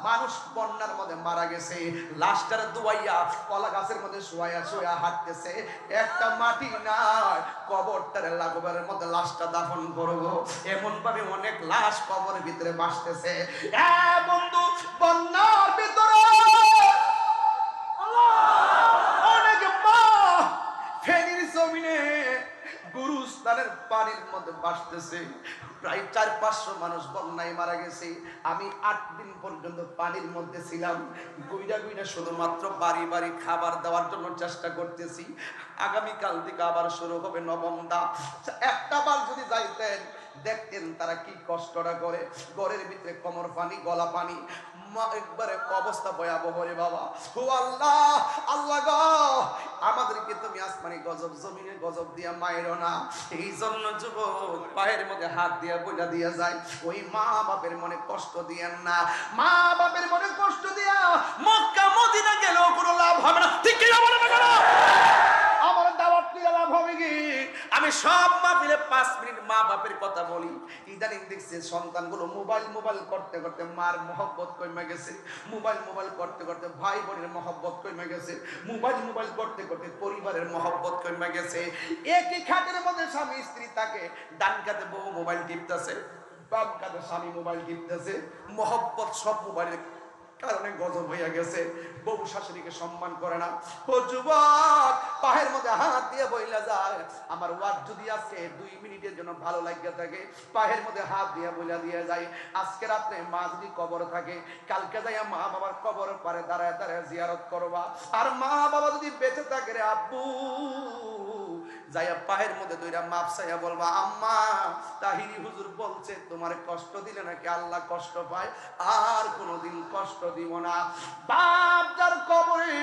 A: মানুষ বন্যার মধ্যে মারা গেছে, লাশটার দুয়াইয়া কলা গাছের মধ্যে শুয়াইয়া শুয়া হাঁটতেছে, একটা মাটি নাই কবরটার লাগবের মধ্যে লাশটা দাফন করবো, এমন ভাবে অনেক লাশ কবরের ভিতরে ভাসতেছে। বন্ধু, বন্যার ভিতরে অনেক মা ফেনীর জমিনে গুরুস্থানের পানির মধ্যে ভাসতেছে। প্রায় 400-500 মানুষ বন্যায় মারা গেছে। আমি 8 দিন পর্যন্ত পানির মধ্যে ছিলাম, গুইরা গুইরা শুধুমাত্র বাড়ি বাড়ি খাবার দেওয়ার জন্য চেষ্টা করতেছি। আগামীকাল থেকে আবার শুরু হবে নবম ধাপ। একটা বার যদি যাইতেন দেখতেন তারা কি কষ্টটা করে, ঘরের ভিতরে কোমর পানি, গলা পানি, একবারে অবস্থা ভয়াবহ রে বাবা। ও আল্লাহ, আল্লাহ গো, আমাদেরকে তুমি আসমানি গজব জমিনে গজব দিয়া মাইরো না। এই জন্য যুবক পায়ের মধ্যে হাত দিয়া বইলা দিয়া যায়, ওই মা বাপের মনে কষ্ট দিয়েন না। মা বাপের মনে কষ্ট দিয়া মক্কা মদিনা গেলেও কোনো লাভ হবে না। ঠিক কি না বলে না কেন? আমার দাওয়াত নিয়ে লাভ হবে কি? আমি সব মাহফিলে 5 মিনিট মা বাপের কথা বলি। ইদানিং দেখছি সন্তানগুলো মোবাইল করতে করতে মার মহব্বত কমে গেছে, মোবাইল করতে করতে ভাই বোনের মহব্বত কমে গেছে, মোবাইল করতে করতে পরিবারের মহব্বত কমে গেছে। একই খাটের মধ্যে স্বামী স্ত্রী থাকে, ডান কাতে বউ মোবাইল টিপতেছে, বাম কাতে স্বামী মোবাইল টিপতেছে, মহব্বত সব মোবাইলের কারণে গজব হইয়া গেছে। বউ শাশুড়িকে সম্মান করে না। ও যুবক, পায়ের মধ্যে হাত দিয়ে বইলা যায়, আমার ওয়াজ যদি আজকে 2 মিনিটের জন্য ভালো লাগিয়া থাকে, পায়ের মধ্যে হাত দিয়ে বইলা দিয়ে যায়, আজকে রাত্রে মা যদি কবর থাকে, কালকে যাইয়া মা বাবার কবর পারে দাঁড়ায় দাঁড়ায় জিয়ারত করবা। আর মা বাবা যদি বেঁচে থাকে রে আব্বু, যাইয়া পায়ের মধ্যে দুইটা মাপ চাইয়া বলবা, আম্মা তাহিরি হুজুর বলছে তোমার কষ্ট দিলে নাকি আল্লাহ কষ্ট পায়, আর কোনোদিন কষ্ট দিব না। বাপ যার কবরে,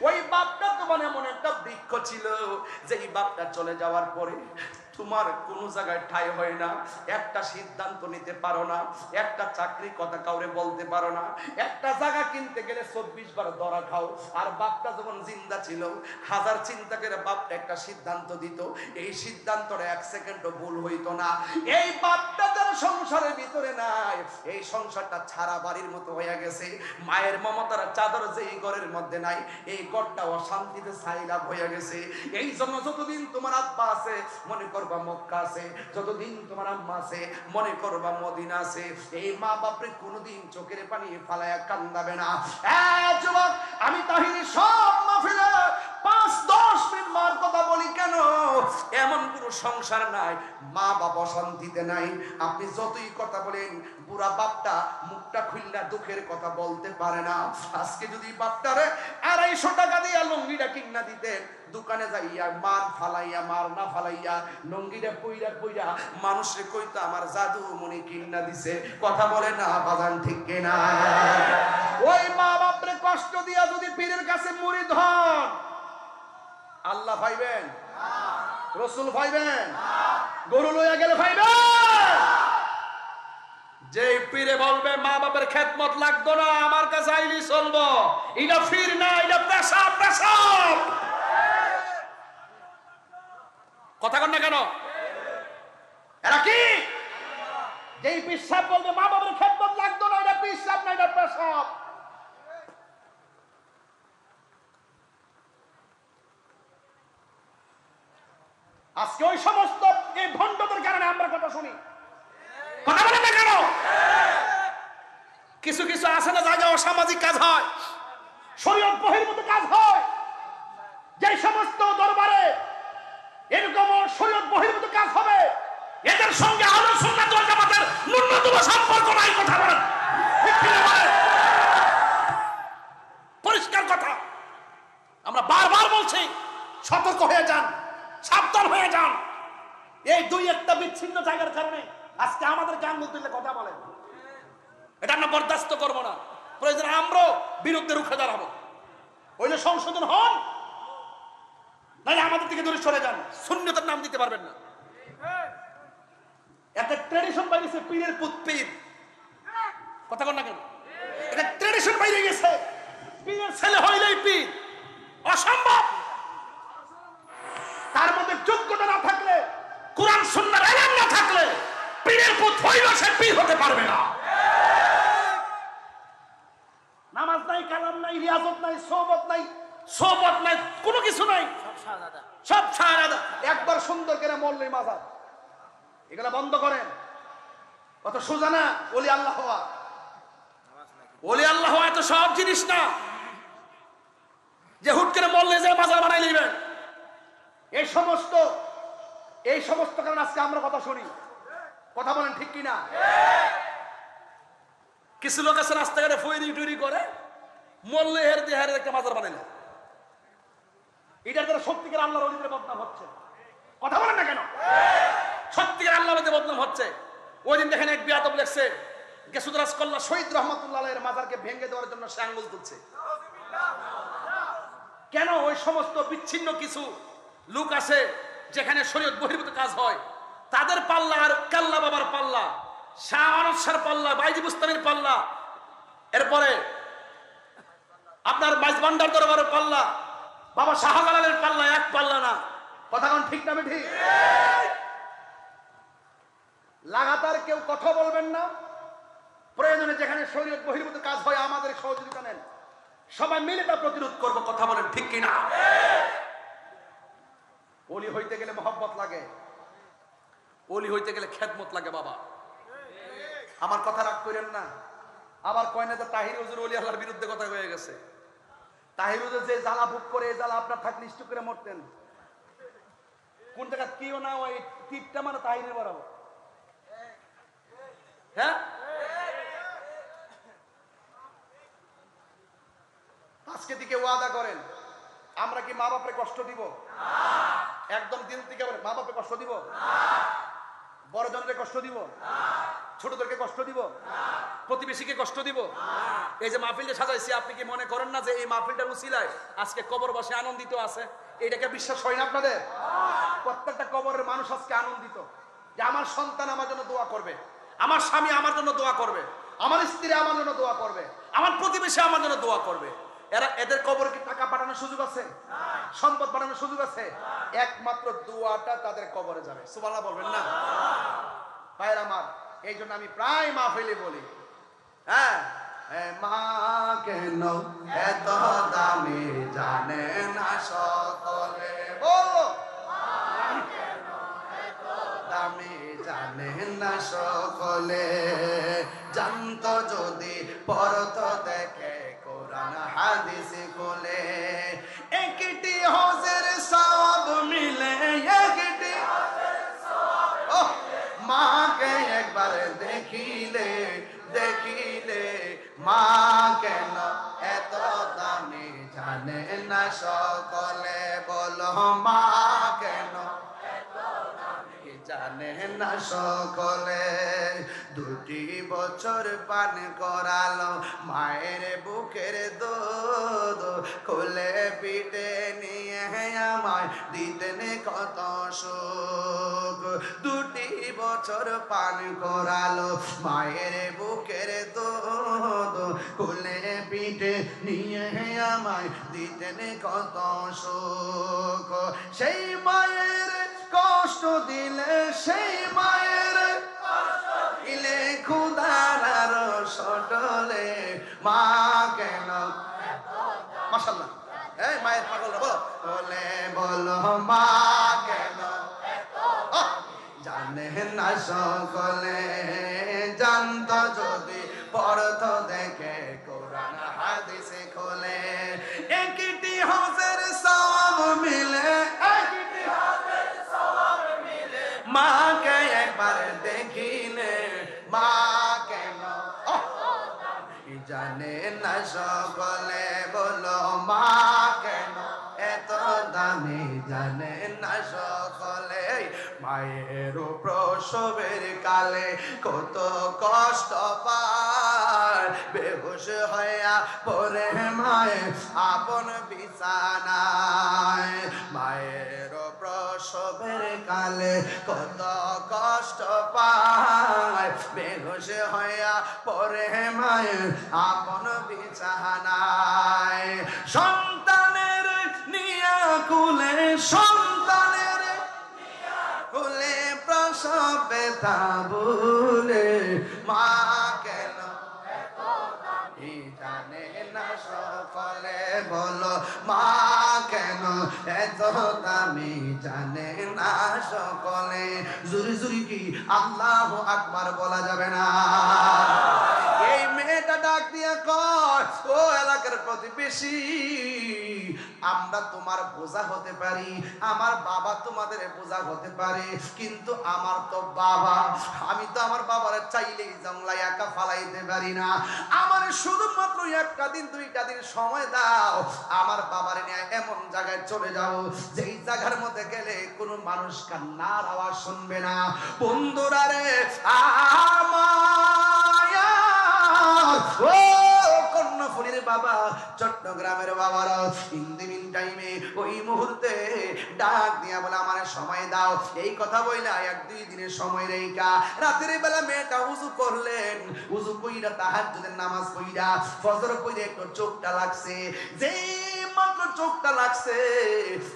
A: ওই বাপটা তোমার এমন একটা বৃক্ষ ছিল, যে এই বাপটা চলে যাওয়ার পরে তোমার কোন জায়গায় ঠাঁই হয় না, একটা সিদ্ধান্ত নিতে পারো না, একটা চাকরি কথা কাউরে বলতে পারো না, একটা জায়গা কিনতে গেলে 24 বার ধরা খাও। আর বাপটা যখন জিন্দা ছিল, 1000 চিন্তা করে বাপটা একটা সিদ্ধান্ত দিত, এই সিদ্ধান্তটা 1 সেকেন্ডও ভুল হইতো না। এই বাপটা যার সংসারের ভিতরে নাই, এই সংসারটা ছাড়া বাড়ির মতো হয়ে গেছে। মায়ের মমতার চাদর যে এই ঘরের মধ্যে নাই, এই ঘরটা অশান্তিতে ছাইলাভ হয়ে গেছে। এই জন্য যতদিন তোমার আব্বা আছে মনে করবা মক্কা আছে, যতদিন তোমার আম্মা আছে মনে করবা মদিনা আছে। এই মা বাপরে কোনোদিন চোখের পানি ফালায়া কান্দাবে না। যুবক, আমি তাহিরি সব মাহফিলে 5-10 মিনিট মার কথা বলি কেন? এমন কোন সংসার নাই মা বাবা শান্তিতে নাই। আপনি যতই কথা বলেন, বুড়া বাপটা মুখটা খুললা দুঃখের কথা বলতে পারে না। আজকে যদি বাপটারে 250 টাকা দিয়া লঙ্গিটা কিনা দিতেন, দোকানে যাইয়া মার ফালাইয়া, মার না ফালাইয়া লঙ্গিটা পইরা পইরা মানুষে কইতো আমার জাদু মনি কিনা দিছে। কথা বলে না বাজান, ঠিক কিনা? ওই মা বাপরে কষ্ট দিয়া যদি পীরের কাছে মুরিদ হন, আল্লাহ পাইবেন? রসুল পাইবেন? গরু লইয়া গেলে পাইবেন? যে পীরে বলবে মা বাপের খেদমত লাগতো না, আমার কাছে আইলি চলবো, এটা ফির না, এটা পেশাব। পেশাব কথা কন না কেন? এরা কি? যেই পেশাব বলবে মা বাপের খেদমত লাগতো না, এটা পেশাব না, এটা পেশাব। আজকে ওই সমস্ত এই ভণ্ডদের কারণে আমরা কথা শুনি। কথা বলেন না কেন? কিছু কিছু আছে না জায়গায় অসামাজিক কাজ হয়, শরীয়ত বহির্ভূত কাজ হয়, যে সমস্ত দরবারে এরকম শরীয়ত বহির্ভূত কাজ হবে, এদের সঙ্গে আহলে সুন্নাত ওয়াল জামাতের ন্যূনতম সম্পর্ক নাই। কথা বলেন, পরিষ্কার কথা। আমরা বারবার বলছি, সতর্ক হয়ে যান, সাবধান হয়ে যান। এই 2-1টা বিচ্ছিন্ন জায়গার কারণে আজকে আমাদের আঙ্গুল তুলে কথা বলেন, এটা আমরা বরদাস্ত করবো না। প্রয়োজন আমরাও বিরুদ্ধে রুখে দাঁড়াবো। হইলে সংশোধন হন, নাহলে আমাদের থেকে দূরে সরে যান। সুন্নতের নাম দিতে পারবেন না। একটা ট্রেডিশন বাইরেছে, পীরের পুত পীর। কথা বল না কেন? এটা ট্রেডিশন বাইরে গেছে, পীরের ছেলে হইলেই পীর। অসম্ভব। তার মধ্যে যোগ্যতা না থাকলে, কোরআন সুন্নাহর ইলম না থাকলে, পীরের পুত হইল সে পীর হতে পারবে না। নাই, সোহবত নাই,
B: সোহবত নাই, কোনো কিছু নাই, সব শাহজাদা।
A: একবার সুন্দর করে মরলেই মাজার। এগুলা বন্ধ করেন, কত সোজা না ওলি আল্লাহ হওয়া।
B: ওলি আল্লাহ এত সব জিনিস না যে হুট করে মরলে যে মাজার বানাই নেবেন।
A: এই সমস্ত কারণে আজকে আমরা কথা শুনি। কথা বলেন ঠিক কিনা?
B: কিছু লোক আছে রাস্তাঘাটে ফইরি টুরি করে, মরলে হের দিয়ে হের একটা মাজার বানাইলে।
A: এটার দ্বারা সত্যিকার আল্লাহর ওলিদের বদনাম হচ্ছে। কথা বলেন না কেন?
B: সত্যিকার আল্লাহর ওলিদের বদনাম হচ্ছে। ওই দিন দেখেন এক বিয়াদব লেখছে গেসুদরাজ কল্লা
A: শহীদ রহমতুল্লাহ আলাইহির মাজারকে ভেঙে দেওয়ার জন্য সে আঙ্গুল তুলছে।
B: কেন? ওই সমস্ত বিচ্ছিন্ন কিছু লোক আছে যেখানে শরীয়ত বহির্ভূত কাজ হয়, তাদের পাল্লা আর কাল্লা বাবার পাল্লা, শাহ আনস শাহর পাল্লা, বাইজি বুস্তামির পাল্লা, এরপরে আপনার বাইজ ভান্ডার দরবারের পাল্লা, বাবা শাহজালালের পাল্লা এক পাল্লা না।
A: কথা কোন ঠিক না? ঠিক। লাগাতার কেউ কথা বলবেন না। প্রয়োজনে যেখানে শরীয়ত বহির্ভূত কাজ হয় আমাদের সহযোগিতা নেন, সবাই মিলে তা প্রতিরোধ করব।
B: কথা বলেন ঠিক কিনা?
A: ওলি হইতে গেলে মহব্বত লাগে,
B: ওলি হইতে গেলে খেদমত লাগে বাবা।
A: আমার কথা রাগ করেন না। আবার কয় না যে তাহির হুজুর ওলি আল্লাহর বিরুদ্ধে কথা হয়ে গেছে। তাহির হুজুর যে জ্বালা ভোগ করে, এই জ্বালা আপনার থাকলে ইষ্ট করে মরতেন। কোন জায়গা কিও না, ওই তীরটা মানে তাহিরের বরাবর।
B: হ্যাঁ,
A: আজকে দিকে ওয়াদা করেন, আমরা কি মা বাপরে কষ্ট দিব? একদম দিল থেকে বলেন, মা বাপরে কষ্ট দিব? বড় জনকে কষ্ট দিব? ছোটদেরকে কষ্ট দিব?
B: প্রতিবেশীকে কষ্ট দিব? এই যে মাহফিলটা সাজাইছি, আপনি কি মনে করেন না যে এই মাহফিলটার উসিলায় আজকে কবরবাসী আনন্দিত আছে?
A: এটাকে বিশ্বাস হয় না আপনাদের? প্রত্যেকটা কবরের মানুষ আজকে আনন্দিত যে আমার সন্তান আমার জন্য দোয়া করবে,
B: আমার স্বামী আমার জন্য দোয়া করবে,
A: আমার স্ত্রী আমার জন্য দোয়া করবে,
B: আমার প্রতিবেশী আমার জন্য দোয়া করবে।
A: এদের কবরে কি টাকা পাঠানোর সুযোগ আছে? সম্পদ পাঠানোর সুযোগ আছে? একমাত্র দোয়াটা তাদের কবরে যাবে। সুবহানাল্লাহ বলবেন না? ভাইরা আমার, এই জন্য আমি প্রায় মাহফিলে বলি, হ্যাঁ, মা কেন এত দামি জানে না সকলে। বলো, দামি জানে না সকলে, জানতো যদি পরত দেখে কোরআন হাদিস কোলে, একটি হজের সওয়াব মিলে, একটি মাকে একবার দেখিলে, দেখিলে মা কেন এত দামি জানে না সকলে। বলো, মা কেন জানে না সকলে। 2 বছর পান করালো মায়ের বুকের দুধ, কোলে পিঠে নিয়ে আমায় দিতেন কত সুখ। 2 বছর পান করালো মায়ের বুকের দুধ, কোলে পিঠে নিয়ে আমায় দিতেন কত সুখ। সেই মায়ের কষ্ট দিলে, সেই মায়ের দিলে খুদার আরো সটলে, মা কেন, মাশাআল্লাহ, এই মায়ের পাগল বলো, বলে বলো মা কেন জানে না সকলে, জানতো যদি পড়ত দেখে কোরআন হাদিস খোলে, একটি হজের সওয়াব মিলে, একটি হজের সওয়াব মিলে, মাকে একবার দেখিলে, মা কেন জানে না সকলে। বলো, মা কেন এত দামি জানে না সকলে। মায়ের প্রসবের কালে কত কষ্ট পায়, বেহুশ হইয়া পড়ে মায়ের আপন বিছানায়। মায়ের প্রসবের কালে কত কষ্ট পায়, বেহুশ হইয়া পড়ে মায়ের আপন বিছানায়। সন্তানের নিয়া কুলে, সন্তানের কুলে প্রসব ব্যথা বলে, মা কেন জানে না সকলে। বলো মা কেন এত দামি জানে না সকলে। জুরি জুরি কি আল্লাহু আকবার বলা যাবে না? এই মেয়েটা ডাক দিয়া কয়, ও এলাকার প্রতিবেশী, আমরা তোমার বোঝা হতে পারি, আমার বাবা তোমাদের বোঝা হতে পারে, কিন্তু আমার তো বাবা, আমি তো আমার বাবার চাইলেই জংলায় একা ফালাইতে পারি না। আমার শুধুমাত্র একটা দিন দুইটা দিন সময় দাও, আমার বাবার নিয়ে এমন জায়গায় চলে যাও যেই জায়গার মধ্যে গেলে কোনো মানুষ কান্নার আওয়াজ শুনবে না। বন্ধুরা রে, ও কর্ণফুলীর বাবা, চট্টগ্রামের বাবারা ইন দি মিন টাইমে ওই মুহূর্তে ডাক দিয়া বলে আমার সময় দাও। এই কথা বইলা এক দুই দিনের সময় রেখা রাতের বেলা মেয়েটা উযু করলেন। উযু কইরা তাহাজ্জুদের নামাজ পড়িরা ফজর পড়ে একটু চোখটা লাগছে, যেই মাত্র চোখটা লাগছে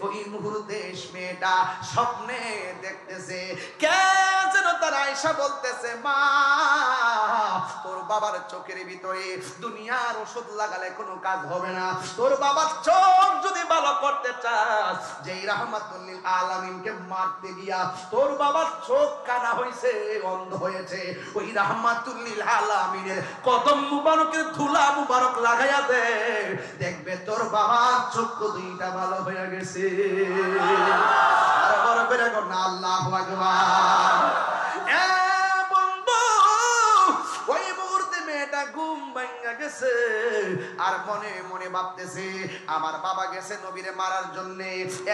A: ওই মুহূর্তে মেয়েটা স্বপ্নে দেখতেছে কে যেন তার আয়েশা বলতেছে, মা তোর বাবার চোখের ভিতরে দুনিয়ার ওষুধ লাগালে কোনো কাজ হবে না, তোর বাবার চোখ যদি ভালো করতে চাস, যেই রাহমাতুল লিল আলামিনকে মারতে গিয়া তোর বাবার চোখ কানা হইছে, অন্ধ হয়েছে, ওই রাহমাতুল লিল আলামিনের কদম মুবারকের ধুলা মুবারক লাগাইয়া দে, দেখবে তোর বাবার চোখ দুইটা ভালো হয়ে গেছে। আর বড় করে কর না আল্লাহু আকবার। ওই মুহূর্তে মেয়েটা ঘুম ভাঙা গেছে আর মনে মনে ভাবতেছে, আমার বাবা গেছে নবীরে মারার জন্য,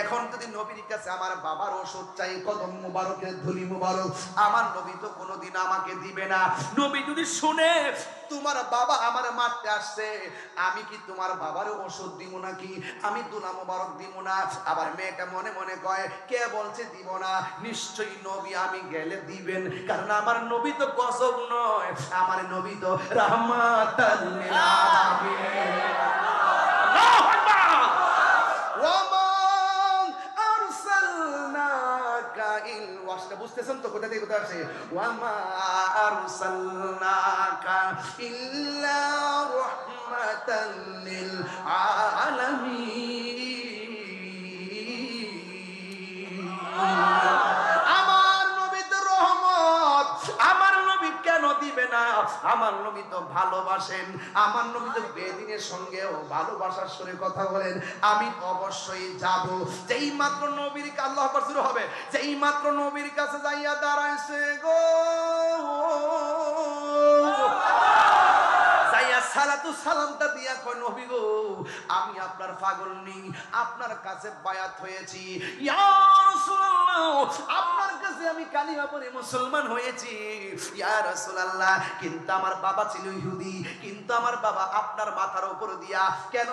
A: এখন যদি নবীর কাছে আমার বাবার ওষুধ চাই, কদম মুবারকের ধুলি মুবারক, আমার নবী তো কোনোদিন আমাকে দিবে না। নবী যদি শুনে তোমার বাবা আমার মারতে আসছে, আমি কি তোমার বাবার ওষুধ দিব নাকি, আমি দুলা মুবারক দিব না? আবার মেয়েটা মনে মনে কয়, কে বলছে দিব না? নিশ্চয়ই নবী আমি গেলে দিবেন, কারণ আমার নবী তো গজব নয়, আমার নবী তো রাহমাতাল লিল আলামিন। আল্লাহু আকবার। ওয়া আরসালনাকা ইল ওয়াসটা বুঝতেছেন তো কোথা থেকে কোথা আসে? ওয়া মা আরসালনাকা ইল্লা রাহমাতাল লিল আলামিন। আমার নবী তো রহমত, আমার নবী কেন দিবে না? আমার নবী তো ভালোবাসেন, আমার নবী তো বেদিনের সঙ্গেও ভালোবাসার সুরে কথা বলেন, আমি অবশ্যই যাব। যেই মাত্র নবীর কাছে আল্লাহু আকবার শুরু হবে, যেই মাত্র নবীর কাছে যাইয়া দাঁড়াইছে গো, সালাতু সালামটা দিয়া কয়, নবী গো আমি আপনার পাগল নেই, আপনার কাছে বায়াত হয়েছি, ইয়া রাসূলুল্লাহ আপনার কাছে আমি কালিমা পড়ে মুসলমান হয়েছি, ইয়া রাসূলুল্লাহ কিন্তু আমার বাবা ছিল ইহুদি, কিন্তু আমার বাবা আপনার মাথার উপর দিয়া কেন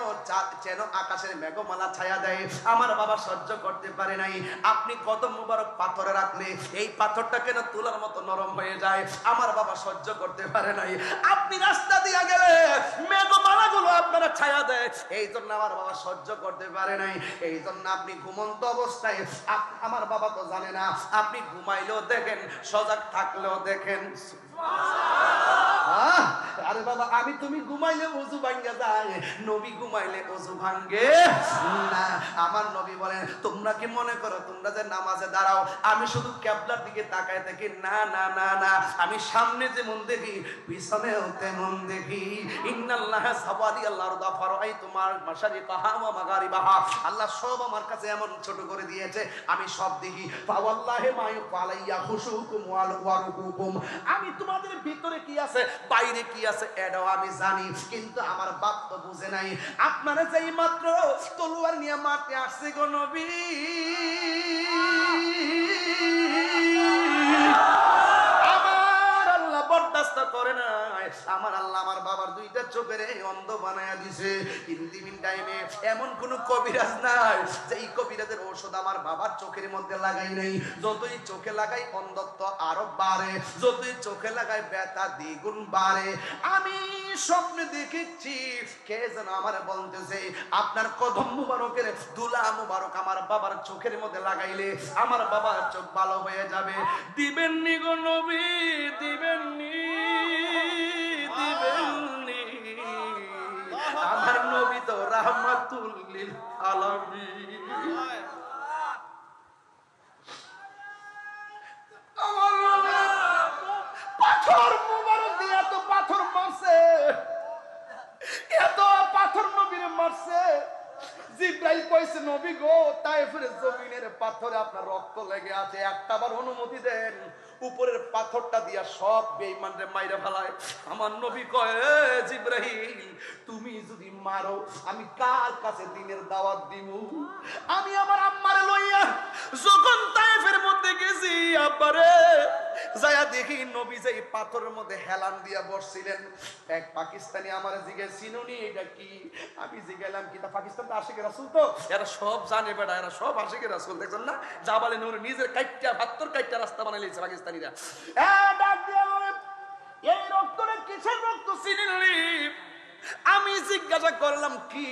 A: যেন আকাশের মেঘমালা ছায়া দেয়, আমার বাবা সহ্য করতে পারে নাই, আপনি কদম মুবারক পাথরে রাখলে এই পাথরটা কেন তুলার মতো নরম হয়ে যায়, আমার বাবা সহ্য করতে পারে নাই, আপনি রাস্তা দিয়া গেলে মেঘমালাগুলো আপনারা ছায়া দেয়, এই জন্য আমার বাবা সহ্য করতে পারে নাই, এই জন্য আপনি ঘুমন্ত অবস্থায়, আমার বাবা তো জানে না, আপনি ঘুমাইলেও দেখেন, সজাগ থাকলেও দেখেন। আরে বাবা আমি তুমি ঘুমাইলে ওযু ভাঙ্গে যায়, নবী ঘুমাইলে ওযু ভাঙ্গে না। আমার নবী বলেন, তোমরা কি মনে করো তোমরা যে নামাজে দাঁড়াও আমি শুধু কিবলার দিকে তাকায় থাকি? না না না না, আমি সামনে যেমন দেখি পিছনেও তেমন দেখি। ইন্নাল্লাহা সাওয়ারি আল্লাহর দাফারাই তোমার মাশারিকাহা ওয়া মাগারিবাহা, আল্লাহ সব আমার কাছে এমন ছোট করে দিয়েছে, আমি সব দেখি। ফাওয়াল্লাহি মা ইয়ালাইয়া খুশুকুম ওয়া রুকুকুম, আমি তোমাদের ভিতরে কি আছে বাইরে কি আছে এটাও আমি জানি, কিন্তু আমার বাপ তো বুঝে নাই। আপনারা যেই মাত্র তলোয়ার নিয়ে মারতে আসছে গো নবী, আমার আল্লাহ বরদাস্ত করে না, আমার আল্লাহ আমার বাবার দুইটা চোখের অন্ধ বানায়া দিছে। ইন্দিমিন টাইমে এমন কোন কবিরাজ নাই যেই কবিরাজের ঔষধ আমার বাবার চোখের মধ্যে লাগাই নাই, যতই চোখে লাগাই অন্ধত্ব আরো বাড়ে, যতই চোখে লাগাই ব্যথা দ্বিগুণ বাড়ে। আমি স্বপ্নে দেখেছি কে যেন আমার বলতেছে, আপনার কদম মুবারকের দুলা মুবারক আমার বাবার চোখের মধ্যে লাগাইলে আমার বাবার চোখ ভালো হয়ে যাবে। দিবেননি গো নবী, দিবেননি, দিবেননি, আমার নবী
B: তো রাহমাতুল লিল আলামিন।
A: পাথর মুবারক দিয়ে এত পাথর মারছে, এত পাথর নবীরে মারছে। জিব্রাইল কইছে নবী গো তায়েফের জমিনের পাথরে আপনার রক্ত লেগে আছে, একটাবার অনুমতি দেন উপরের পাথরটা দিয়া সব বেঈমানরে মাইরা ফেলায়।
B: আমার নবী কয় জিব্রাইল
A: তুমি যদি মারো আমি কার কাছে দিনের দাওয়াত দিমু? আমি আমার আম্মারে লইয়া
B: যখন তায়েফের মধ্যে গেছি আব্বারে যায়া দেখি নবী যে পাথরের মধ্যে হেলান দিয়া বসছিলেন।
A: এক পাকিস্তানি আমার জিজ্ঞেস চিনুনি এটা কি? আমি জিজ্ঞাসলাম কি তা পাকিস্তান তো আশিকের রাসূল তো।
B: এরা সব জানে বেটা, এরা সব আশিকের রাসূল। দেখছেন না জাবালে নূর নিজের কাইটটা ৭২ কাইটটা রাস্তা বানাই লিয়েছে পাকিস্তানিরা।
A: ডাক দিয়ে বলে এই রক্তটা কিসের রক্ত চিনিলি?
B: আমি জিজ্ঞাসা করলাম কি?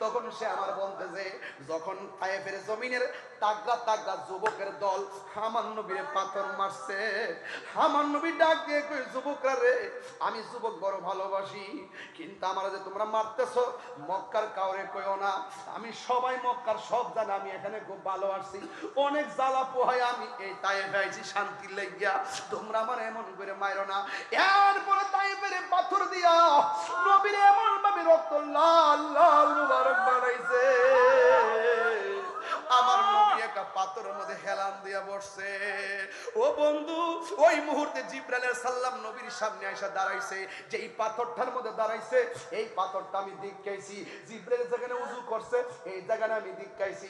A: তখন সে আমার বলতেছে যখন তায়েফের জমিনের তাগড়া তাগড়া যুবকের দল আমার নবীরে পাথর মারছে, আমার নবী ডাক দিয়ে কই যুবকরা রে আমি যুবক বড় ভালোবাসি, কিন্তু আমার যে তোমরা মারতেছো মক্কার কাউরে কইও না, আমি সবাই মক্কার সব জানে আমি এখানে খুব ভালো আসছি, অনেক জ্বালা পোহায় আমি এই তায়েফে আইছি শান্তির লাগিয়া, তোমরা আমার এমন করে মাইরো না। এরপরে তায়েফের পাথর দিয়া নবীর এমন ভাবে রক্ত লাল লাল মুবারক বানাইছে, আমার নবী একটা পাথরের মধ্যে হেলান দিয়া বসছে। ও বন্ধু ওই মুহূর্তে জিবরাইল আলাইহিস সালাম নবীর সামনে এসে দাঁড়াইছে, যে এই পাথরটার মধ্যে দাঁড়াইছে এই পাথরটা আমি দেখাইছি, জিবরাইল যেখানে উযু করছে এই জায়গাটা আমি দেখাইছি,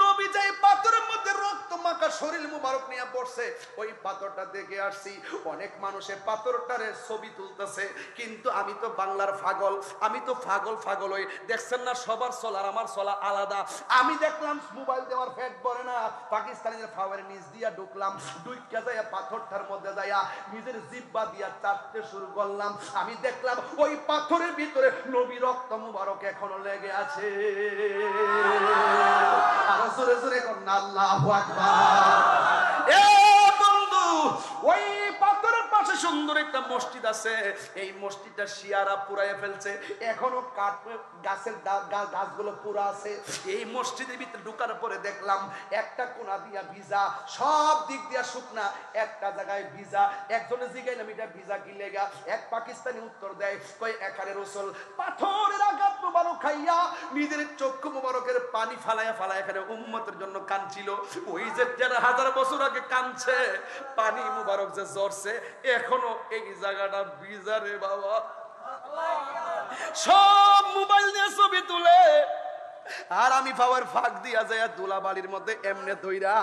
A: নবী যে পাথরের মধ্যে রক্ত মাখা শরীর মুবারক নিয়ে পড়ছে ওই পাথরটা দেখে আসছি। অনেক মানুষে পাথরটারে ছবি তুলতেছে, কিন্তু আমি তো বাংলার পাগল, আমি তো পাগল হই। দেখছেন না সবার চলা আর আমার চলা আলাদা। আমি দেখলাম মোবাইল দিয়ে আমার ফ্যাট পড়ে না, পাকিস্তানিদের ফাওয়ারের নিচ দিয়া ঢুকলাম, ঢুইকা যাইয়া পাথরটার মধ্যে যাইয়া নিজের জিহ্বা দিয়া চাটতে শুরু করলাম। আমি দেখলাম ওই পাথরের ভিতরে নবী রক্ত মুবারক এখনো লেগে আছে। আর জোরে জোরে কোন আল্লাহু আকবার।
B: এ বন্ধু ওই পাথরের পাশে সুন্দর একটা মসজিদ আছে, এই মসজিদটা শিয়ারা পুরাইয়া ফেলছে,
A: এখনো কাঠ গাছের গাছগুলো পুরা আছে। এই মসজিদের ভিতরে ঢুকার পরে দেখলাম একটা কোনা দিয়া ভিজা, সব দিক দিয়া শুকনা, একটা জায়গায় ভিজা। একজনে জিগাইলাম এটা ভিজা কি লেগা? এক পাকিস্তানি উত্তর দেয় কই এখানে রাসূল পাথরের আঘাত মুবারক খাইয়া নিজের চক্ষু মুবারকের পানি ফালায়া ফালায়া এখানে উম্মতের জন্য কাঁদছিল। ওই যে ১৩,০০০ বছর আগে কাঁদছে, পানি মুবারক যে ঝরছে এখনো এই জায়গাটা ভিজা রে বাবা।
B: সব মোবাইল দিয়ে ছবি তুলে
A: আর আমি পাওয়ার ফাঁক দিয়া যায় দোলা বালির মধ্যে এমনে দইরা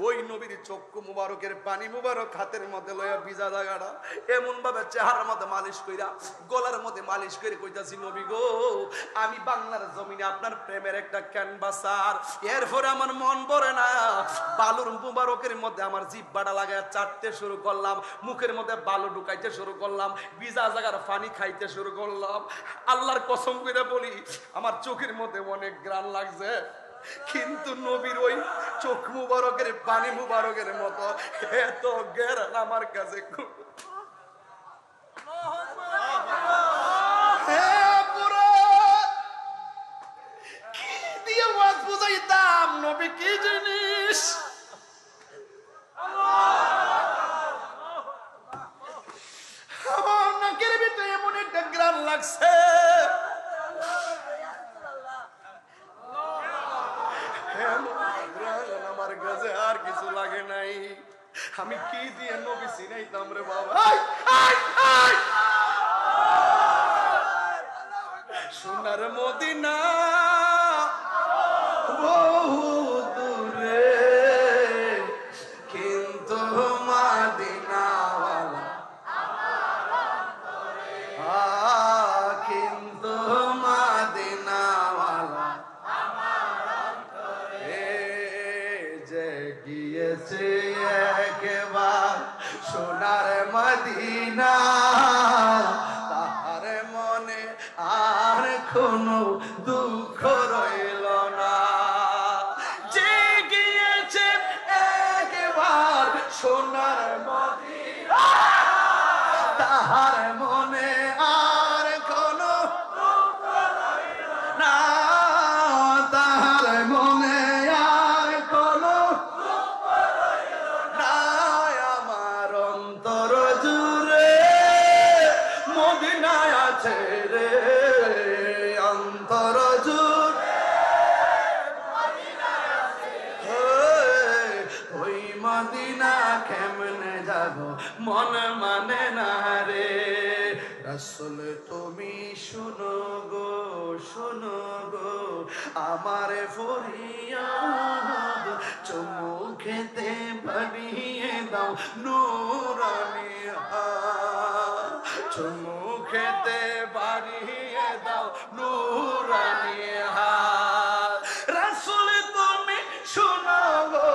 A: ওই নবীর চক্ষু মুবারকের পানি মুবারক হাতের মধ্যে লইয়া ভিজা জায়গাটা এমন ভাবে চেহারার মধ্যে মালিশ কইরা গলার মধ্যে মালিশ করে কইতাছি নবী গো আমি বাংলার জমিনে আপনার প্রেমের একটা ক্যানভাসার। এরপরে আমার মন ভরে না, বালুর মুবারকের মধ্যে আমার জিহ্বাটা লাগায় চাটতে শুরু করলাম, মুখের মধ্যে বালু ঢুকাইতে শুরু করলাম, ভিজা জায়গার পানি খাইতে শুরু করলাম। আল্লাহর কসম করে বলি আমার চোখের মধ্যে অনেক গ্রান লাগছে, কিন্তু নবীর ওই চোখ মুবারকের পানি মুবারকের মতো এত গ্রান আমার কাছে কি দিয়ে ওয়াজ বুঝাইতাম নবী কি জিনিস। আমার নাকের ভিতরে এমন একটা গ্রান লাগছে, আমার কাছে আর কিছু লাগে নাই। আমি কি দিয়ে নবী চিনাইতাম রে বাবা। সোনার মদিনা বহু দূরে, কিন্তু মদিনাওয়ালা কিন্তু মদিনাওয়ালা যে গিয়েছে একবার সোনার মদিনা তাহার মনে আর কোনো দুঃখ রইল না। যে গিয়েছে একবার সোনার মদিনা তাহার মনে আর কোনো দুঃখ রইল না। আমার ফরিয়াদ চুমু খেতে বানিয়ে দাও নুরানি হাত, চুমু খেতে বানিয়ে দাও নুরানি হাত। রাসূল তুমি শোনো গো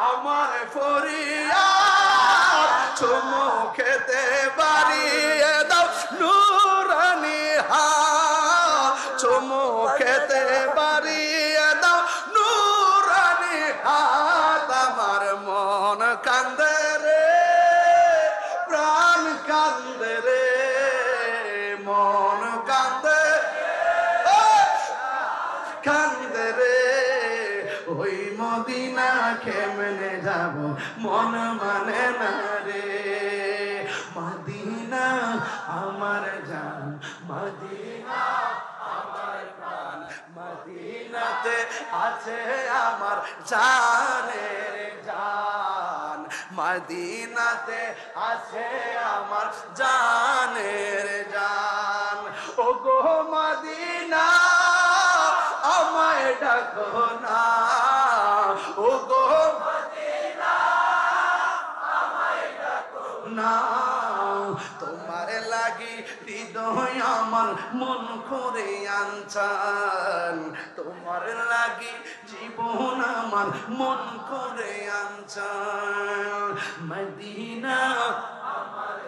A: আমার ফরিয়াদ, চুমু খেতে বানিয়ে দাও নুরানি হাত, চুমু খেতে বানিয়ে দাও নুরানি হাত। আমার মন কান্দে রে, প্রাণ কান্দে রে, মন কান্দে কান্দে রে, ওই মদিনা কেমনে যাব মন মানে না রে। মদিনা আমার জান, মদিনা আমার প্রাণ, মদিনাতে আছে আমার জানের জান, মদিনাতে আছে আমার জানের জান। ও গো মদিনা আমায় ডাকো না, ও গো মদিনা আমায় ডাকো না। তোমার লাগি হৃদয় আমার মন করে আনছান, তোমার লাগি জীবন আমার মন করে আনছান। মদিনা আমার